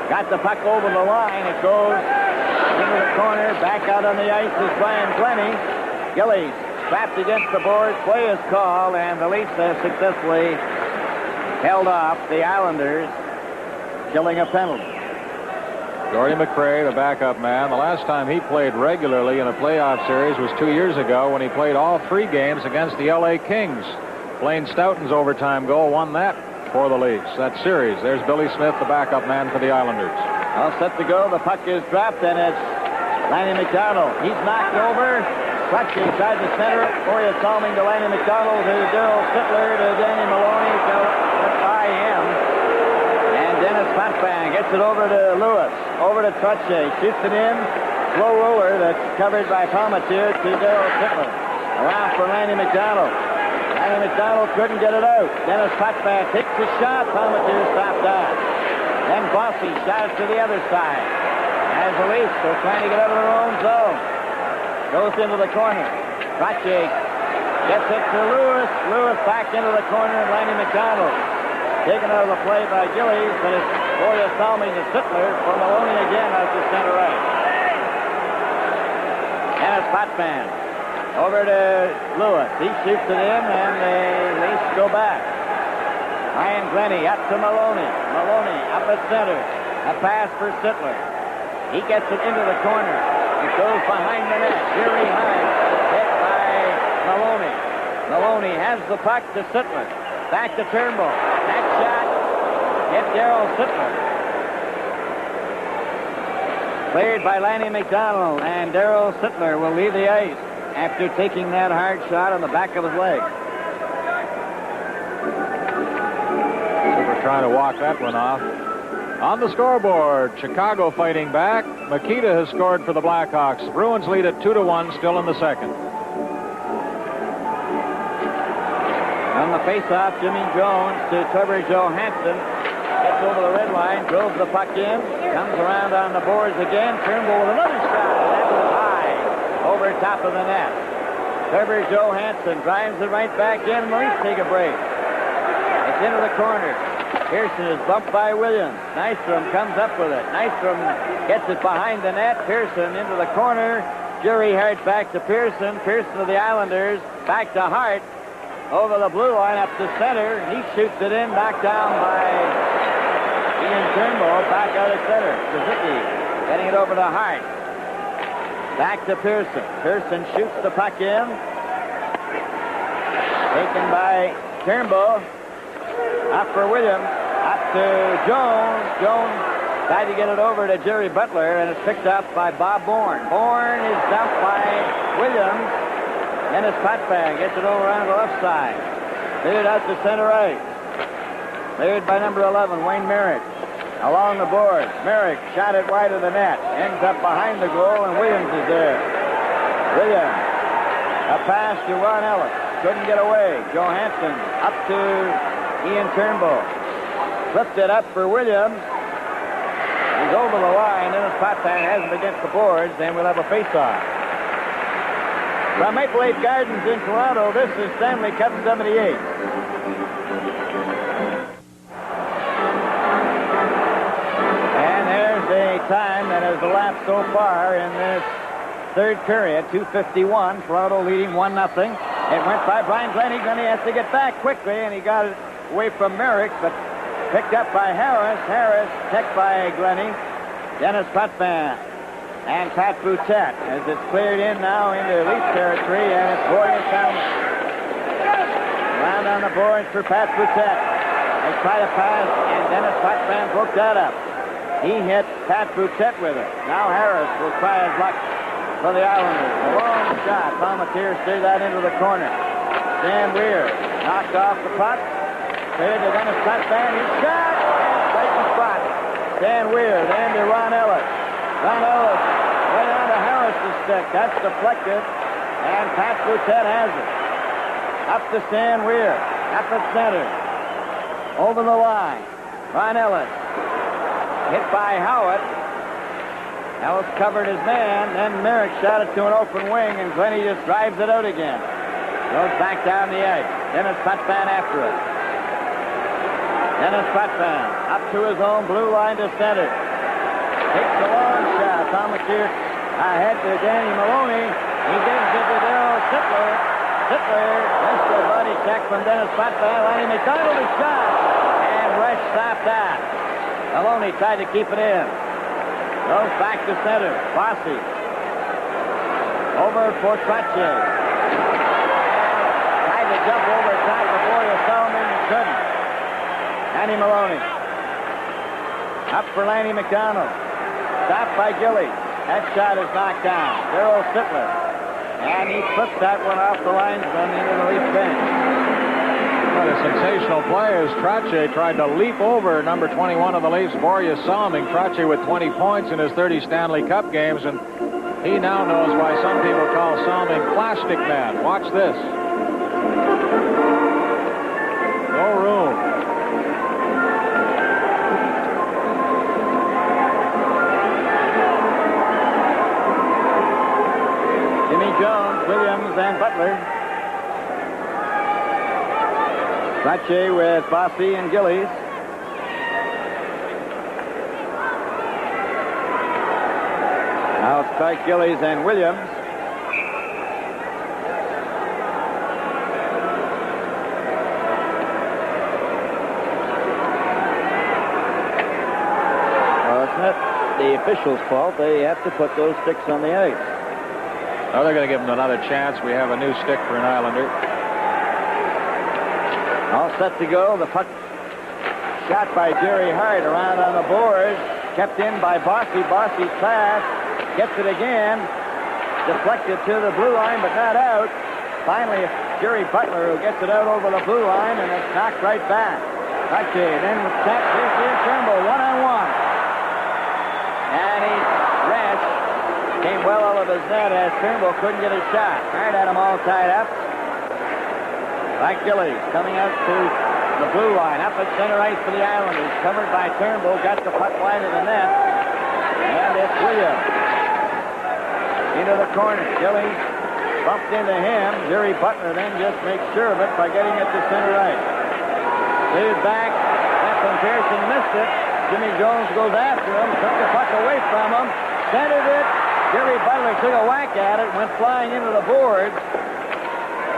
got the puck over the line. It goes into the corner. Back out on the ice is Brian Glennie. Gillies trapped against the boards. Play is called, and the Leafs have successfully held off the Islanders, killing a penalty. Gordy McRae, the backup man. The last time he played regularly in a playoff series was 2 years ago when he played all 3 games against the L.A. Kings. Blaine Stoughton's overtime goal won that for the Leafs, that series. There's Billy Smith, the backup man for the Islanders. All set to go. The puck is dropped, and it's Lanny McDonald. He's knocked over. Crutchy tried to center it. Boria Salming to Lanny McDonald, to Darryl Sittler, to Danny Maloney. Went by him. And Dennis Potvin gets it over to Lewis. Over to Trottier. Shoots it in. Slow roller that's covered by Palmatier to Darryl Sittler. Around for Lanny McDonald. Lanny McDonald couldn't get it out. Dennis Potvin takes the shot. Palmatier stopped on. Then Bossy shot it to the other side. As the Leafs are trying to get out of their own zone. Goes into the corner. Trottier gets it to Lewis. Lewis back into the corner, and Lanny McDonald taken out of the play by Gillies, but it's Boria Salming to Sittler for Maloney again out to center right. And it's Potvin. Over to Lewis. He shoots it in, and the Leafs go back. Ryan Glennie up to Maloney. Maloney up at center. A pass for Sittler. He gets it into the corner. It goes behind the net. Jerry Hines hit by Maloney. Maloney has the puck to Sittler. Back to Turnbull. That shot hit Darryl Sittler. Cleared by Lanny McDonald, and Darryl Sittler will leave the ice after taking that hard shot on the back of his leg. We're trying to walk that one off. On the scoreboard, Chicago fighting back. Makita has scored for the Blackhawks. The Bruins lead at 2-1, still in the second. On the face-off, Jimmy Jones to Trevor Johansson. Gets over the red line, drove the puck in, comes around on the boards again. Turnbull with another shot, and that was high over top of the net. Trevor Johansson drives it right back in, and the Leafs take a break. It's into the corner. Pearson is bumped by Williams. Nystrom comes up with it. Nystrom gets it behind the net. Pearson into the corner. Jerry Hart back to Pearson. Pearson to the Islanders. Back to Hart. Over the blue line up to center. He shoots it in. Knocked down by Ian Turnbull. Back out of center. Suzuki getting it over to Hart. Back to Pearson. Pearson shoots the puck in. Taken by Turnbull. Up for Williams. Up to Jones. Jones tried to get it over to Jerry Butler, and it's picked up by Bob Bourne. Bourne is dumped by Williams. Dennis Potvin gets it over on the left side. Cleared out to center right. Cleared by number 11, Wayne Merrick. Along the board. Merrick shot it wide of the net. Ends up behind the goal, and Williams is there. Williams. A pass to Ron Ellis. Couldn't get away. Johansson up to Ian Turnbull. Flipped it up for Williams. He's over the line. Dennis Potvin has it against the boards, and we'll have a face-off. From Maple Leaf Gardens in Toronto, this is Stanley Cup 78. And there's a time that has elapsed so far in this third period. 2:51. Toronto leading 1-0. It went by Brian Glennie. Glennie has to get back quickly, and he got it away from Merrick, but picked up by Harris. Harris checked by Glennie. Dennis Potvin and Pat Boutette as it's cleared in now into Leaf territory, and it's Boria Salming. Round on the boards for Pat Boutette. They try to pass, and Dennis Potvin broke that up. He hit Pat Boutette with it. Now Harris will try his luck for the Islanders. A long shot. Palmatier steered that into the corner. Stan Weir knocked off the puck. Cleared to Dennis Potvin. He shot! Right in spot. Stan Weir then to Ron Ellis. Ron Ellis right onto Harris's stick. That's deflected. And Pat Boutette has it. Up to Stan Weir. Up at center. Over the line. Ron Ellis. Hit by Howard. Ellis covered his man. Then Merrick shot it to an open wing, and Glennie just drives it out again. Goes back down the edge. Dennis Potvin after it. Dennis Potvin up to his own blue line to center. Takes a long shot. Thomas here ahead to Danny Maloney. He gives it to Darrell Sittler. Sittler missed a body check from Dennis Potvin. Lanny McDonald is shot. And Resch stopped that. Maloney tried to keep it in. Goes back to center. Fossey. Over for Trottier. Tried to jump over top before you saw him and couldn't. Danny Maloney. Up for Lanny McDonald. Stopped by Gillies. That shot is knocked down. Darrell Sittler. And he flipped that one off the linesman into the Leafs bench. What a sensational play as Trottier tried to leap over number 21 of the Leafs, Borje Salming. Trottier with 20 points in his 30 Stanley Cup games, and he now knows why some people call Salming Plastic Man. Watch this. No room. Jimmy Jones, Williams, and Butler. Trottier with Fossey and Gillies. Now strike Gillies and Williams. Well, it's not the officials' fault. They have to put those sticks on the ice. Now they're going to give him another chance. We have a new stick for an Islander. All set to go. The puck shot by Jerry Hart around on the boards. Kept in by Bossy. Bossy's pass. Gets it again. Deflected to the blue line, but not out. Finally, Jerry Butler who gets it out over the blue line, and it's knocked right back. Okay, then with Here's Ian Turnbull, one-on-one. And he Resch came well out of his net as Turnbull couldn't get a shot. Hart had him all tied up. Mike Gillies coming out to the blue line. Up at center ice for the Islanders. Covered by Turnbull. Got the puck wide of the net. And it's Williams. Into the corner. Gillies bumped into him. Jerry Butler then just makes sure of it by getting it to center ice. Lead back. Stephen Pearson missed it. Jimmy Jones goes after him. Took the puck away from him. Centered it. Jerry Butler took a whack at it. Went flying into the boards.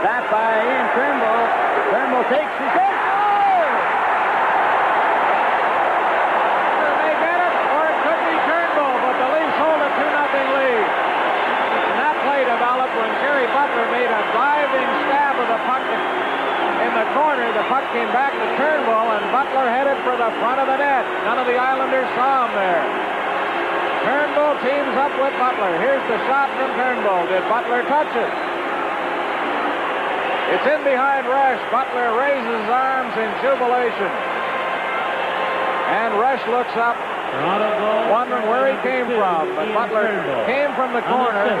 Stopped by Ian Turnbull. Turnbull takes his hit. Oh! They get it, or it could be Turnbull, but the Leafs hold a 2-0 lead. And that play developed when Jerry Butler made a diving stab of the puck in the corner. The puck came back to Turnbull, and Butler headed for the front of the net. None of the Islanders saw him there. Turnbull teams up with Butler. Here's the shot from Turnbull. Did Butler touch it? It's in behind Resch. Butler raises his arms in jubilation. And Resch looks up, wondering where he came from. But Butler came from the corner,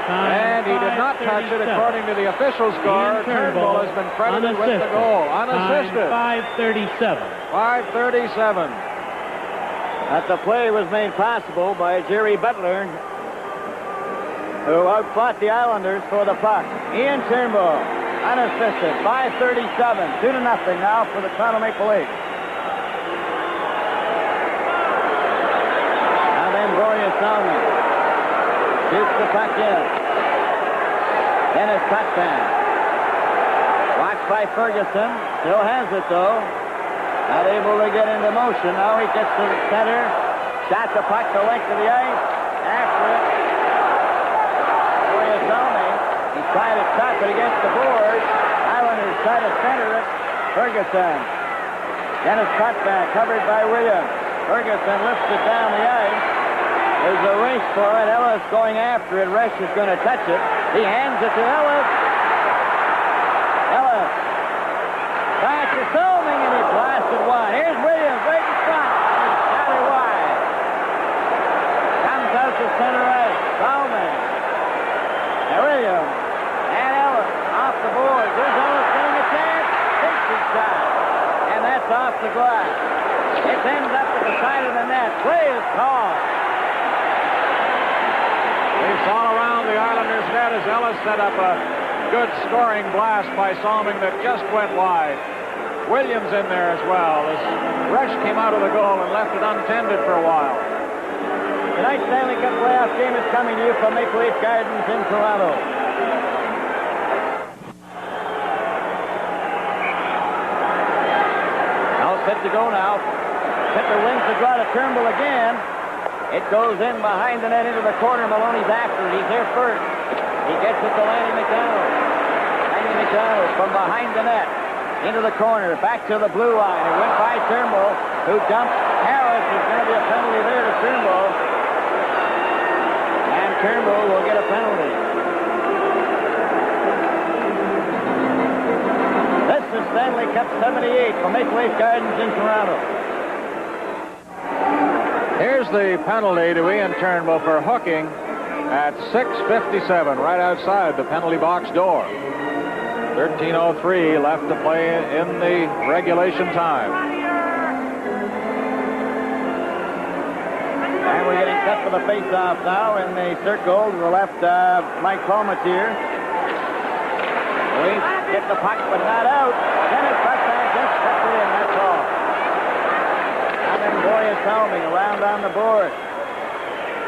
and he did not touch it according to the official score. Turnbull has been credited with the goal. Unassisted. 5:37. 5:37. That the play was made possible by Jerry Butler, who outfought the Islanders for the puck. Ian Turnbull, unassisted, 5:37, 2-0 now for the Toronto Maple Leafs. Now then, Borje Salming shoots the puck in. Dennis Potvin. Watched by Ferguson, still has it though. Not able to get into motion. Now he gets to the center. Shot the puck the length of the ice. After it. Borje Salming. He tried to stop it against the board. Islanders try to center it. Ferguson. Dennis Potvin covered by Williams. Ferguson lifts it down the ice. There's a race for it. Ellis going after it. Resch is going to touch it. He hands it to Ellis. Ellis. Back to Salming, and he blasted wide. Here's Williams right in front. He's got it wide. Comes out to center ice. Salming. And Williams. And Ellis off the boards. Here's Ellis getting a chance. Takes his shot. And that's off the glass. It ends up at the side of the net. Play is called. Leafs all around the Islanders' net as Ellis set up a good scoring blast by Salming that just went wide. Williams in there as well. This rush came out of the goal and left it untended for a while. Tonight's Stanley Cup playoff game is coming to you from Maple Leaf Gardens in Toronto. Set to go now. Sittler wins the draw to Turnbull again. It goes in behind the net into the corner. Maloney's after it. He's there first. He gets it to Lanny McDonald. Lanny McDonald from behind the net into the corner. Back to the blue line. It went by Turnbull, who dumps Harris. There's going to be a penalty there to Turnbull. And Turnbull will get a penalty. This is Stanley Cup 78 from Maple Leaf Gardens in Toronto. Here's the penalty to Ian Turnbull for hooking at 6:57, right outside the penalty box door. 13:03 left to play in the regulation time. And we're getting set for the face-off now in the circle to the left of Mike Palmatier. Leafs get the puck, but not out. Dennis Buckman just puts it in, that's all. And then Boya Salming around on the board.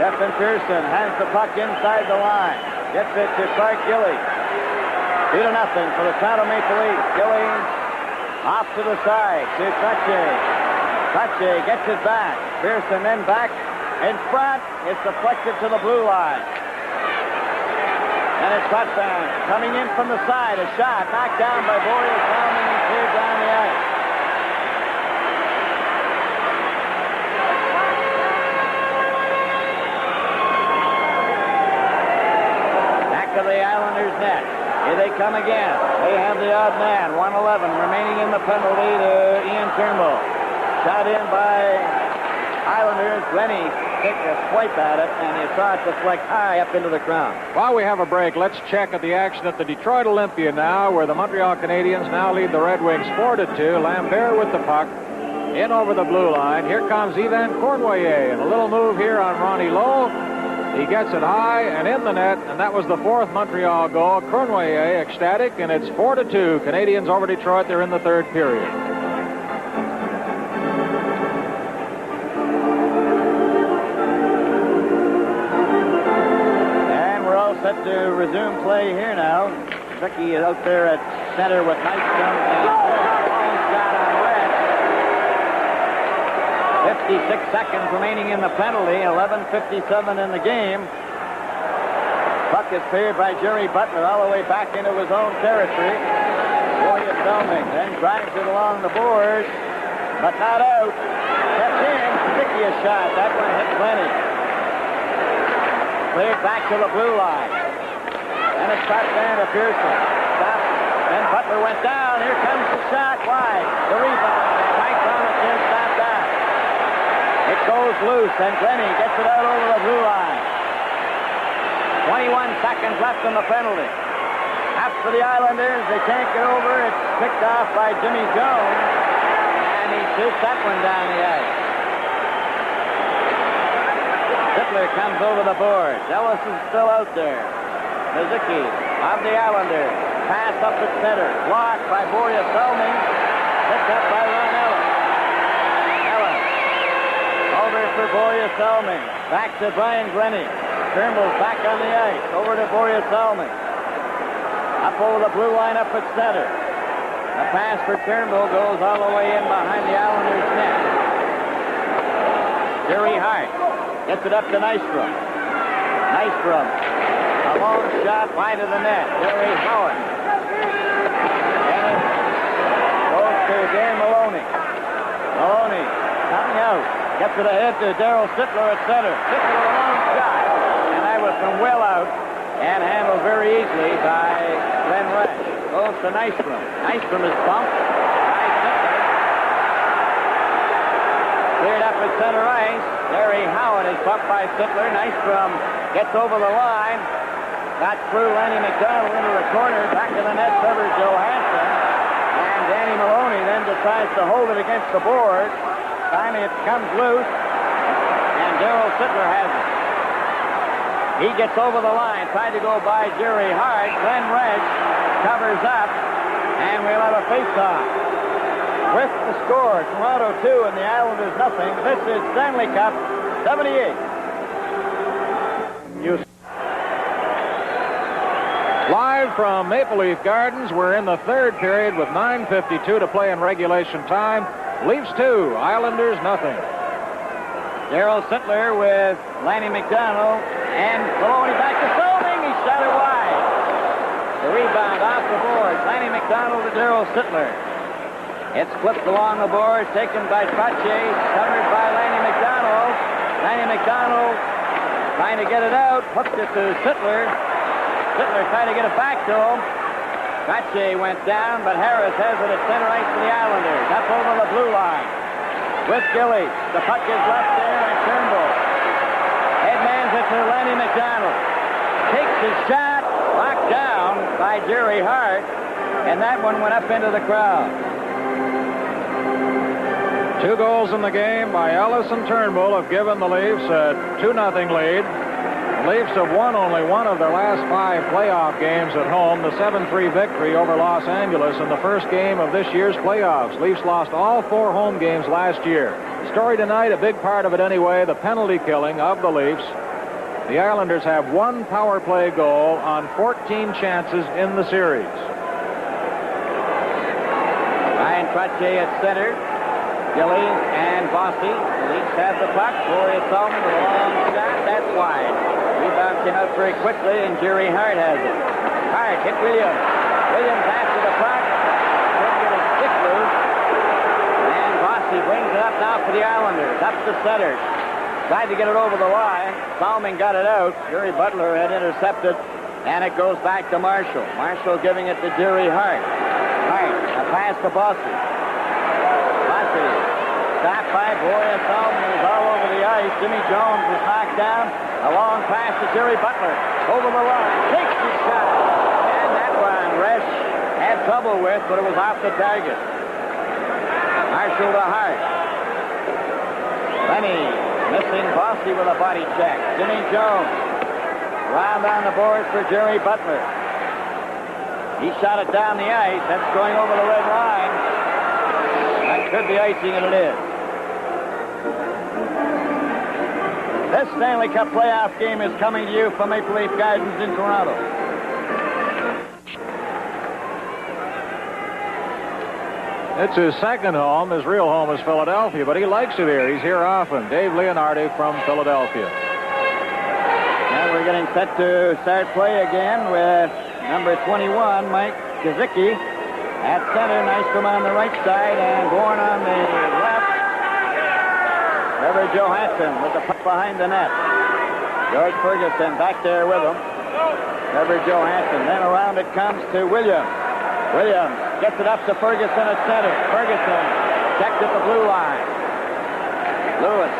Stephen Pearson has the puck inside the line. Gets it to Clark Gilly. 2-0 for the Toronto Maple Leafs. Gilly off to the side to Trottier. Trottier gets it back. Pearson then back in front. It's deflected to the blue line. And it's Buckman coming in from the side. A shot knocked down by Boya Salming and cleared down the ice. Of the Islanders' net. Here they come again. They have the odd man. 1:11 remaining in the penalty to Ian Turnbull. Shot in by Islanders. Glenny took a swipe at it, and you saw it deflect high up into the crowd. While we have a break, let's check at the action at the Detroit Olympia now, where the Montreal Canadiens now lead the Red Wings 4-2. Lambert with the puck. In over the blue line. Here comes Yvan Cournoyer. And a little move here on Ronnie Lowe. He gets it high and in the net, and that was the fourth Montreal goal. Cournoyer ecstatic, and it's 4-2. Canadiens over Detroit. They're in the third period. And we're all set to resume play here now. Vicky is out there at center with Nystrom and long shot on red. 56 seconds remaining in the penalty, 11:57 in the game. Puck is cleared by Jerry Butler all the way back into his own territory. Boya Salming then drives it along the boards, but not out. Kept in, Vicky a shot. That one hit Glenny. Cleared back to the blue line. And it's shot down to Pearson. Stopped. Then Butler went down. Here comes the shot wide. The rebound. Mike Palmatier stopped that. It goes loose, and Glenny gets it out over the blue line. 21 seconds left in the penalty. Half for the Islanders. They can't get over. It's picked off by Jimmy Jones, and he shoots that one down the ice. Sittler comes over the board. Ellis is still out there. Mizuki of the Islanders. Pass up at center. Blocked by Boya Salming. Picked up by Ron Ellis. Over for Boya Salming. Back to Brian Glenny. Turnbull's back on the ice. Over to Boya Salming. Up over the blue line up at center. The pass for Turnbull goes all the way in behind the Islanders' net. Jerry Hart gets it up to Nystrom. Nystrom. A long shot wide of the net. Jerry Howard. And it goes to Dan Maloney. Maloney coming out. Gets it ahead to Darryl Sittler at center. Sittler with a long shot. And that was from well out and handled very easily by Glenn Resch. Goes to Nystrom. Nystrom is bumped by Sittler. Cleared up at center ice. Larry Howard is bumped by Sittler. Nystrom gets over the line. Got through Lanny McDonald into the corner. Back to the net, Trevor Johansson. And Danny Maloney then decides to hold it against the board. Finally, it comes loose, and Darryl Sittler has it. He gets over the line, tried to go by Jerry Hart. Glenn Resch covers up, and we'll have a face-off. With the score, Toronto 2 and the Islanders nothing. This is Stanley Cup 78. Live from Maple Leaf Gardens, we're in the third period with 9:52 to play in regulation time. Leafs 2, Islanders nothing. Darryl Sittler with Lanny McDonald, and Maloney back to Solving. He shot it wide. The rebound off the boards. Lanny McDonald to Darryl Sittler. It's flipped along the boards, taken by Trottier, covered by Lanny McDonald. Lanny McDonald trying to get it out, hooked it to Sittler. Sittler tried to get it back to him. Trottier went down, but Harris has it at center ice for the Islanders. Up over the blue line. With Gillies. The puck is left there, and Turnbull headmans it to Lanny McDonald. Takes his shot, knocked down by Jerry Hart, and that one went up into the crowd. 2 goals in the game by Ellis and Turnbull have given the Leafs a 2-0 lead. The Leafs have won only one of their last 5 playoff games at home, the 7-3 victory over Los Angeles in the first game of this year's playoffs. Leafs lost all 4 home games last year. The story tonight, a big part of it anyway, the penalty killing of the Leafs. The Islanders have 1 power play goal on 14 chances in the series. Ryan Trottier at center. Gillies and Bossy. The Leafs have the puck. Gloria Solomon with a long shot. That's wide. Rebound came out very quickly, and Jerry Hart has it. Hart hit Williams. Williams after the puck. Couldn't get his stick loose. And Bossy brings it up now for the Islanders. Up the center. Tried to get it over the line. Solomon got it out. Jerry Butler had intercepted, and it goes back to Marshall. Marshall giving it to Jerry Hart. Hart, a pass to Bossy. Stopped by Gloria Solomon, who's all over the ice. Jimmy Jones is knocked down. A long pass to Jerry Butler. Over the line. Takes his shot. And that one Resch had trouble with, but it was off the target. Marshall to Hart. Lenny missing Bossy with a body check. Jimmy Jones. Round on the boards for Jerry Butler. He shot it down the ice. That's going over the red line. That could be icing, and it is. This Stanley Cup playoff game is coming to you from Maple Leaf Gardens in Toronto. It's his second home. His real home is Philadelphia, but he likes it here. He's here often. Dave Leonardi from Philadelphia. And we're getting set to start play again with number 21, Mike Kazicki. At center, Nystrom on the right side, and Bourne on the left. Trevor Johansson with the puck behind the net. George Ferguson back there with him. Trevor Johansson. Then around it comes to Williams. Williams gets it up to Ferguson at center. Ferguson checked at the blue line. Lewis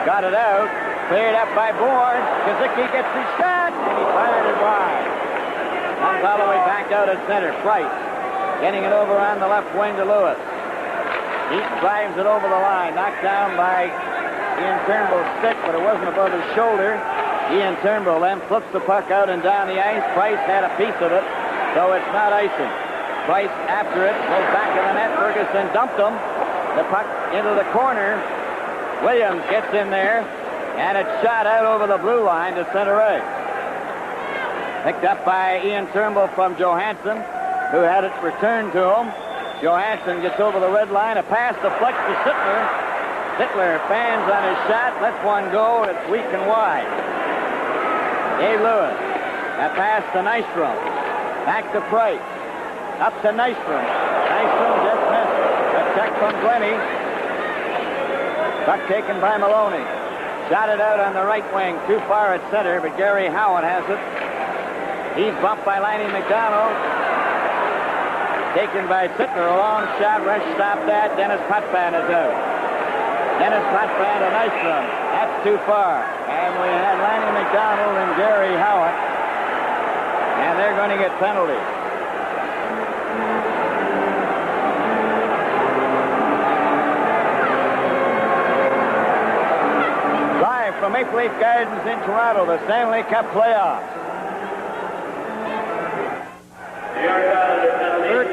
got it out. Cleared up by Bourne. Kazicki gets his shot, and he fired it wide. Comes all the way back out at center. Price getting it over on the left wing to Lewis. He drives it over the line. Knocked down by Ian Turnbull's stick, but it wasn't above his shoulder. Ian Turnbull then flips the puck out and down the ice. Price had a piece of it, so it's not icing. Price after it goes back to the net. Ferguson dumped him. The puck into the corner. Williams gets in there, and it's shot out over the blue line to center ice. Picked up by Ian Turnbull from Johansson, who had it returned to him. Johansson gets over the red line. A pass deflects to Sittler. Sittler fans on his shot, lets one go, and it's weak and wide. Dave Lewis. A pass to Nystrom. Back to Price. Up to Nystrom. Nystrom just missed. A check from Glenny. Puck taken by Maloney. Shot it out on the right wing, too far at center, but Gary Howard has it. He's bumped by Lanny McDonald. Taken by Sittler. A long shot. Resch stopped that. Dennis Potvin is out. Dennis Potvin to Nystrom. That's too far. And we had Lanny McDonald and Gary Howard. And they're going to get penalties. Live from Maple Maple Leaf Gardens in Toronto, the Stanley Cup playoffs.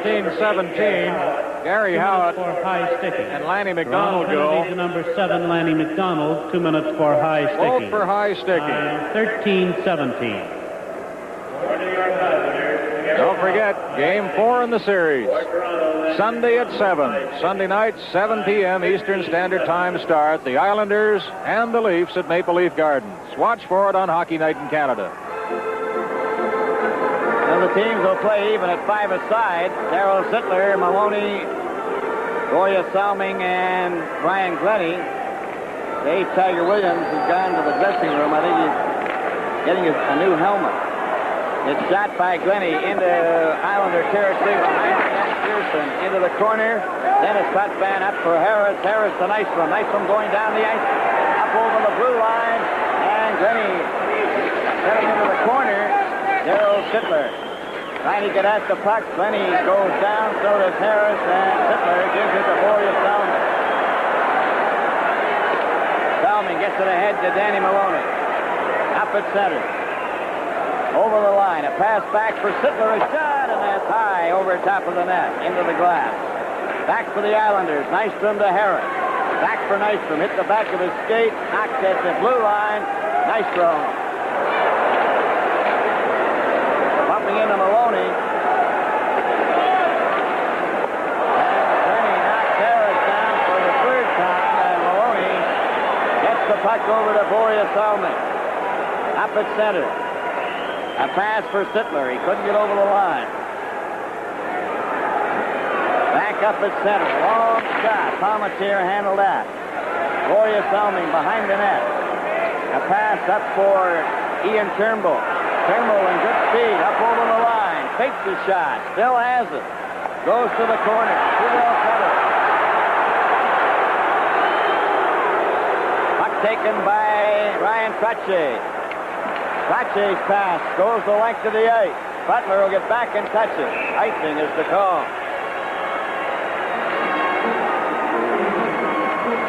13-17. Gary Howard for high sticking. and Lanny McDonald Penalty go. to number 7, Lanny McDonald. 2 minutes for high sticking. Both for high sticking. 13-17. Don't forget, Game 4 in the series. Sunday at 7. Sunday night, 7 p.m. Eastern Standard Time start. The Islanders and the Leafs at Maple Leaf Gardens. Watch for it on Hockey Night in Canada. Now the teams will play even at 5 aside. Darryl Sittler, Maloney, Goya Salming, and Brian Glenny. Dave Tiger Williams has gone to the dressing room. I think he's getting a new helmet. It's shot by Glenny into Islander territory behind Pearson into the corner. Dennis Potvin up for Harris. Harris to Nystrom. Nystrom going down the ice. Up over the blue line. And Glenny setting into the corner. Darryl Sittler trying to get at the puck. Glenny goes down. So does Harris. And Sittler gives it to Boreas Salming. Salming gets it ahead to Danny Maloney. Up at center. Over the line, a pass back for Sittler, a shot, and that's high over top of the net, into the glass. Back for the Islanders, Nystrom to Harris. Back for Nystrom, hit the back of his skate, knocked at the blue line, Nystrom. Bumping into Maloney. And Glenny knocks Harris down for the third time, and Maloney gets the puck over to Boreas Salming. Up at center. A pass for Sittler. He couldn't get over the line. Back up at center. Long shot. Palmatier handled that. Boreas Salming behind the net. A pass up for Ian Turnbull. Turnbull in good speed. Up over the line. Fakes the shot. Still has it. Goes to the corner. Too well covered. Puck taken by Ryan Trottier. Trotier's pass goes the length of the ice. Butler will get back and touch it. Icing is the call.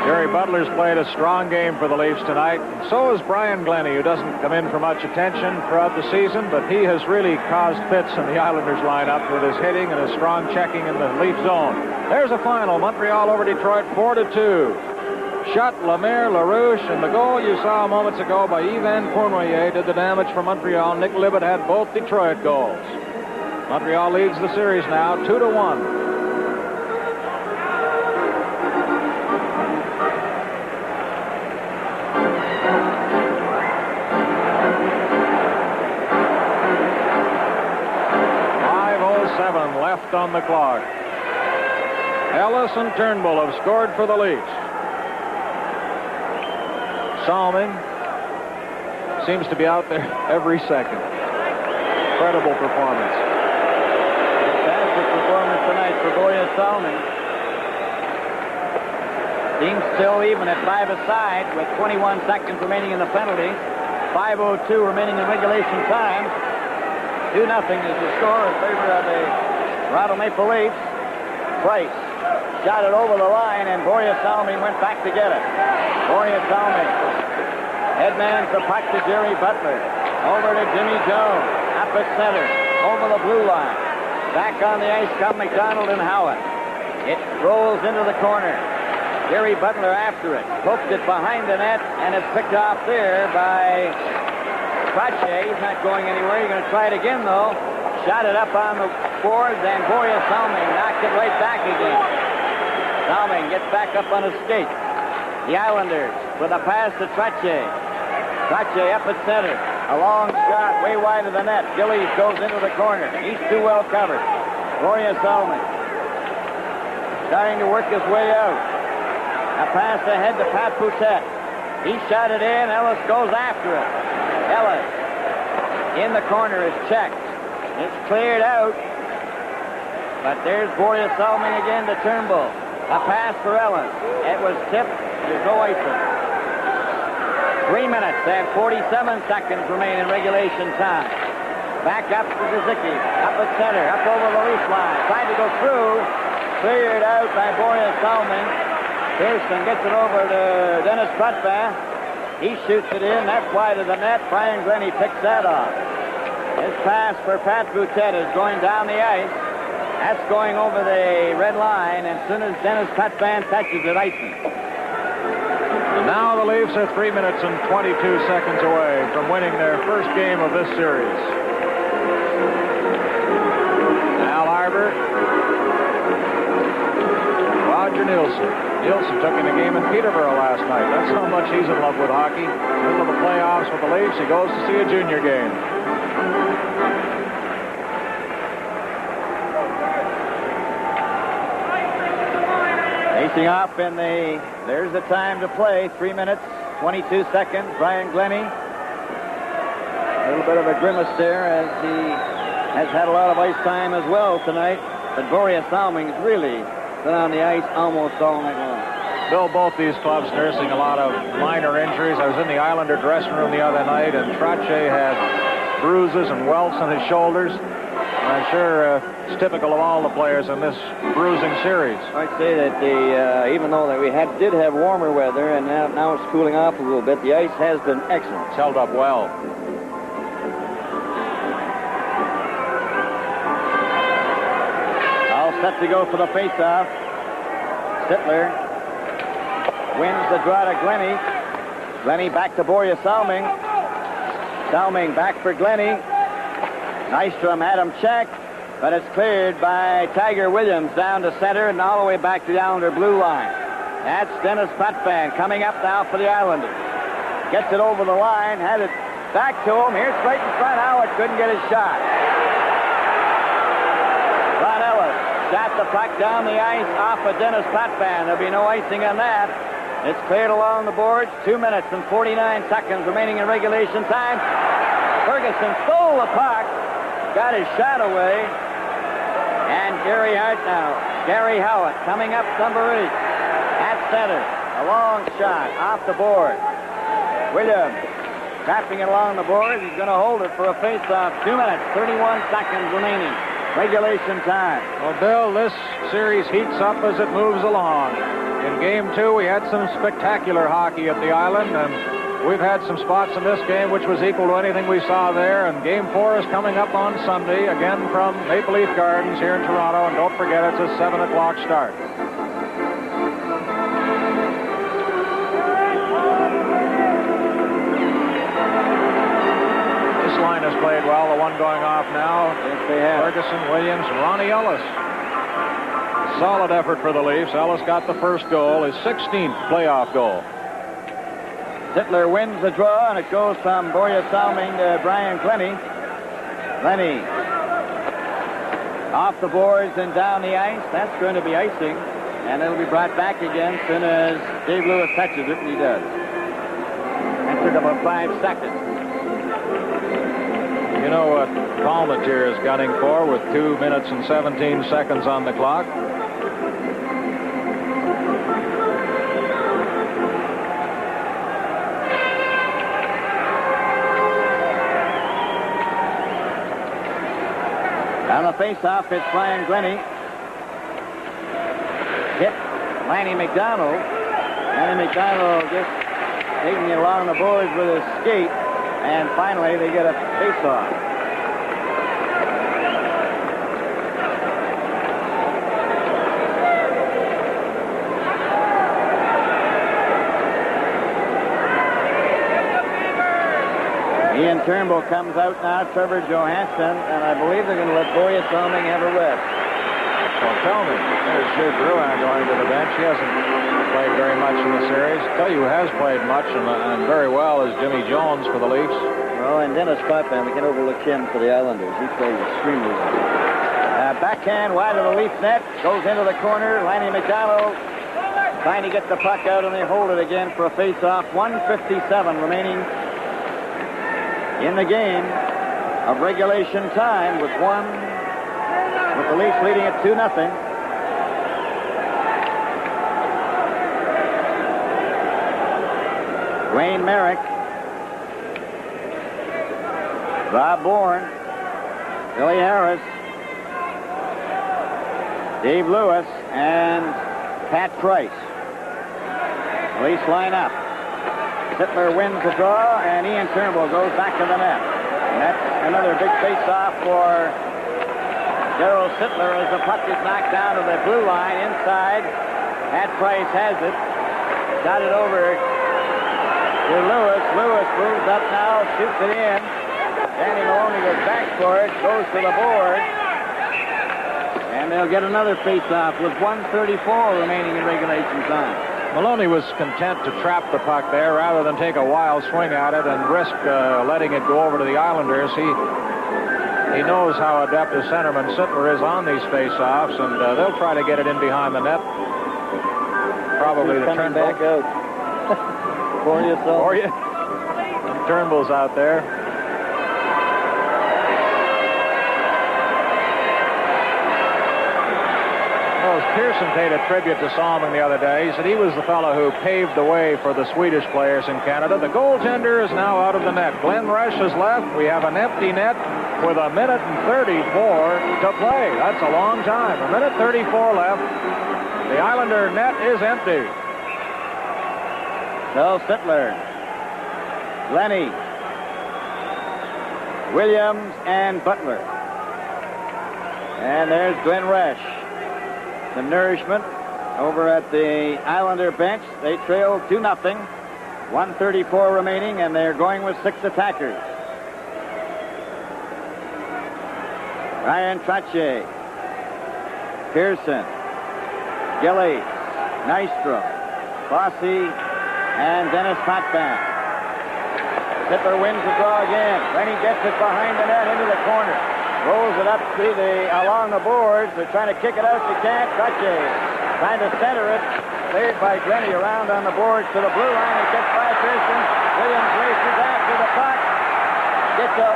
Jerry Butler's played a strong game for the Leafs tonight. And so has Brian Glenny, who doesn't come in for much attention throughout the season, but he has really caused fits in the Islanders lineup with his hitting and his strong checking in the Leaf zone. There's a final. Montreal over Detroit 4-2. Shot, Lemaire, LaRouche, and the goal you saw moments ago by Yvan Cournoyer did the damage for Montreal. Nick Libet had both Detroit goals. Montreal leads the series now 2-1. .5:07 left on the clock. Ellis and Turnbull have scored for the Leafs. Salming seems to be out there every second. Incredible performance. Fantastic performance tonight for Boreas Salming. Team still even at 5 aside with 21 seconds remaining in the penalty. 5:02 remaining in regulation time. 2-0 is the score in favor of the Toronto Maple Leafs. Price shot it over the line, and Boreas Salming went back to get it. Boreas Salming. Headman's the puck to Jerry Butler. Over to Jimmy Jones. Up at center. Over the blue line. Back on the ice come McDonald and Howard. It rolls into the corner. Jerry Butler after it. Poked it behind the net, and it's picked off there by Trottier. He's not going anywhere. He's going to try it again, though. Shot it up on the boards, and Boreas Salming knocked it right back again. Salming gets back up on his skate. The Islanders with a pass to Trottier. Trottier up at center. A long shot way wide of the net. Gillies goes into the corner. He's too well covered. Boreas Salming starting to work his way out. A pass ahead to Pat Poutet. He shot it in. Ellis goes after it. Ellis in the corner is checked. It's cleared out. But there's Boreas Salming again to Turnbull. A pass for Ellis. It was tipped. There's no icing. 3 minutes and 47 seconds remain in regulation time. Back up to Zizicki. Up at center. Up over the Leaf line. Tried to go through. Cleared out by Boreas Salming. Pearson gets it over to Dennis Potvin. He shoots it in. That's wide of the net. Brian Glennie picks that off. His pass for Pat Boutet is going down the ice. That's going over the red line, and as soon as Dennis Patvan touches it, icing. And now the Leafs are 3 minutes and 22 seconds away from winning their first game of this series. Al Arbor. Roger Nielsen. Nielsen took in a game in Peterborough last night. That's how much he's in love with hockey. Middle of the playoffs with the Leafs, he goes to see a junior game. Facing off in the, there's the time to play, 3 minutes, 22 seconds. Brian Glennie, a little bit of a grimace there as he has had a lot of ice time as well tonight. But Boreas Salming's really been on the ice almost all night long. Bill, both these clubs nursing a lot of minor injuries. I was in the Islander dressing room the other night, and Trottier had bruises and welts on his shoulders. I'm sure it's typical of all the players in this bruising series. I'd say that even though that we did have warmer weather and now it's cooling off a little bit, the ice has been excellent. It's held up well. All set to go for the faceoff. Sittler wins the draw to Glennie. Glennie back to Boreas Salming. Salming back for Glennie. Nystrom had him checked, but it's cleared by Tiger Williams down to center and all the way back to the Islander blue line. That's Dennis Patvan coming up now for the Islanders. Gets it over the line, had it back to him. Here's right in front. Howard couldn't get his shot. Ron Ellis shot the puck down the ice off of Dennis Patvan. There'll be no icing on that. It's cleared along the boards. 2 minutes and 49 seconds remaining in regulation time. Ferguson stole the puck. Got his shot away. And Gary Howard coming up number 8 at center. A long shot off the board. Williams trapping it along the board. He's going to hold it for a face-off. 2 minutes, 31 seconds remaining. Regulation time. Well, Bill, this series heats up as it moves along. In Game 2, we had some spectacular hockey at the Island, and we've had some spots in this game which was equal to anything we saw there, and Game 4 is coming up on Sunday, again from Maple Leaf Gardens here in Toronto, and don't forget it's a 7 o'clock start. This line has played well, the one going off now. Yes, they have. Ferguson, Williams, Ronnie Ellis. Solid effort for the Leafs. Ellis got the first goal, his 16th playoff goal. Sittler wins the draw, and it goes from Boreas Salming to Brian Glennie. Glennie off the boards and down the ice. That's going to be icing, and it'll be brought back again as soon as Dave Lewis touches it, and he does. That took about 5 seconds. You know what Palmatier is gunning for with 2 minutes and 17 seconds on the clock? On the face-off, it's Brian Glennie. Hit Lanny McDonald. Lanny McDonald just taking it along the boards with his skate. And finally, they get a face-off. Ian Turnbull comes out now, Trevor Johansson, and I believe they're going to let Boreas Salming have a rest. Well, tell me, there's Sid Drouin going to the bench. He hasn't played very much in the series. Tell you who has played much and very well is Jimmy Jones for the Leafs. Well, and Dennis Patvan, we can overlook him for the Islanders. He plays extremely well. Backhand wide of the Leafs net, goes into the corner. Lanny McDonald trying to get the puck out, and they hold it again for a face-off. 1:57 remaining in the game of regulation time with the Leafs leading at 2-0. Wayne Merrick, Bob Bourne, Billy Harris, Dave Lewis, and Pat Price. The Leafs line up. Sittler wins the draw, and Ian Turnbull goes back to the net. And that's another big face-off for Darrell Sittler as the puck is knocked down to the blue line inside. Pat Price has it. Got it over to Lewis. Lewis moves up now, shoots it in. Danny Maloney goes back for it, goes to the board. And they'll get another face-off with 1:34 remaining in regulation time. Maloney was content to trap the puck there rather than take a wild swing at it and risk letting it go over to the Islanders. He knows how adept a centerman Sittler is on these face-offs, and they'll try to get it in behind the net. Probably to Turnbull. Back out. For you. Turnbull's out there. Pearson paid a tribute to Salmon the other day. He said he was the fellow who paved the way for the Swedish players in Canada. The goaltender is now out of the net. Glenn Resch has left. We have an empty net with 1:34 to play. That's a long time. 1:34 left. The Islander net is empty. So Sittler, Glennie, Williams, and Butler. And there's Glenn Resch. Some nourishment over at the Islander bench. They trail 2-0. 1:34 remaining, and they're going with 6 attackers. Ryan Trottier, Pearson, Gillies, Nystrom, Fossey, and Dennis Potvin. Sittler wins the draw again. Rennie gets it behind the net into the corner. Rolls it up to along the boards. They're trying to kick it out. They can't. Trottier trying to center it. Cleared by Glennie around on the boards to the blue line. It gets by Pearson. Williams races after the puck. Gets a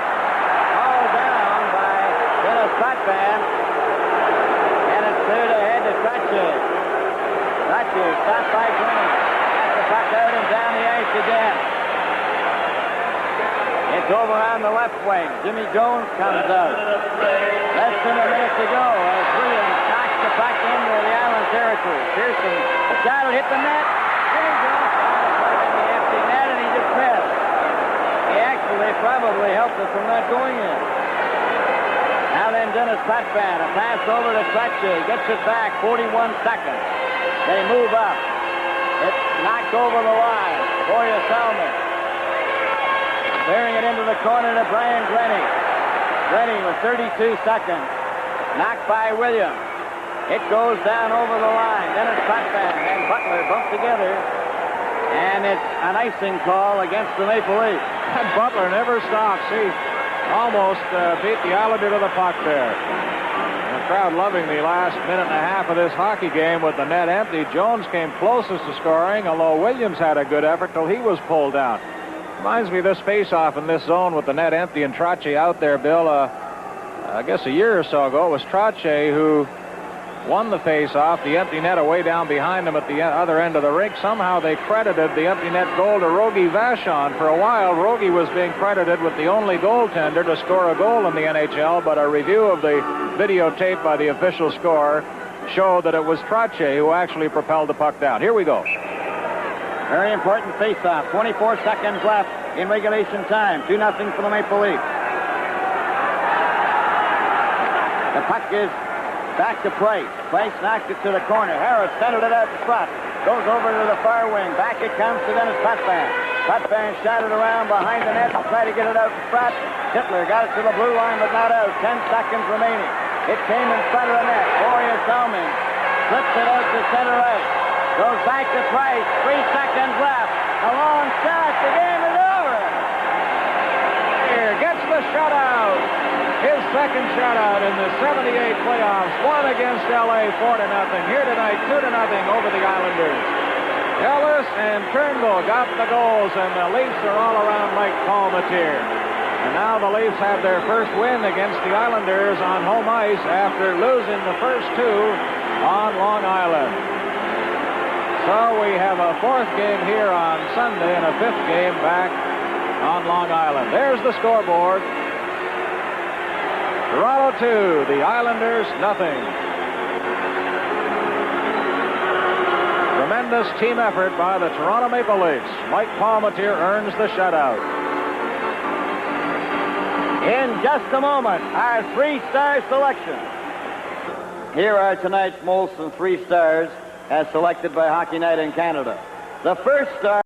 haul down by Dennis Potvin. And it's cleared ahead to Trottier. Trottier stopped by Glennie. Gets the puck out and down the ice again. It's over on the left wing. Jimmy Jones comes out. Less than a minute to go as Williams knocks the puck into the Island territory. Pearson, a shot will hit the net. Jimmy Jones trying to put it in the empty net, and he just missed. He actually probably helped us from not going in. Now then, Dennis Potvin, a pass over to Trottier. Gets it back, 41 seconds. They move up. It's knocked over the line. Boya Salmon. Clearing it into the corner to Brian Glennie. Glennie with 32 seconds. Knocked by Williams. It goes down over the line. Dennis Potvin and Butler bump together. And it's an icing call against the Maple Leafs. And Butler never stops. He almost beat the Islander to the puck there. And the crowd loving the last minute and a half of this hockey game with the net empty. Jones came closest to scoring, although Williams had a good effort till he was pulled down. Reminds me of this face-off in this zone with the net empty and Trottier out there, Bill. I guess a year or so ago, it was Trottier who won the face-off, the empty net away down behind him at the other end of the rink. Somehow they credited the empty net goal to Rogie Vachon. For a while, Rogie was being credited with the only goaltender to score a goal in the NHL, but a review of the videotape by the official scorer showed that it was Trottier who actually propelled the puck down. Here we go. Very important face-off. 24 seconds left in regulation time. 2-0 for the Maple Leafs. The puck is back to Price. Price knocked it to the corner. Harris centered it out in front. Goes over to the far wing. Back it comes to Dennis Potvin. Potvin shot it around behind the net to try to get it out in front. Sittler got it to the blue line, but not out. 10 seconds remaining. It came in front of the net. Boya Salmon flips it out to center ice. Goes back to Price. 3 seconds left. A long shot. The game is over. Here gets the shutout. His second shutout in the 78 playoffs. Won against L.A. 4-0. Here tonight, 2-0 over the Islanders. Ellis and Turnbull got the goals, and the Leafs are all around Lake Palmatier. And now the Leafs have their first win against the Islanders on home ice after losing the first 2 on Long Island. So we have a 4th game here on Sunday and a 5th game back on Long Island. There's the scoreboard. Toronto 2, the Islanders nothing. Tremendous team effort by the Toronto Maple Leafs. Mike Palmateer earns the shutout. In just a moment, our three-star selection. Here are tonight's Molson 3 stars as selected by Hockey Night in Canada. The first star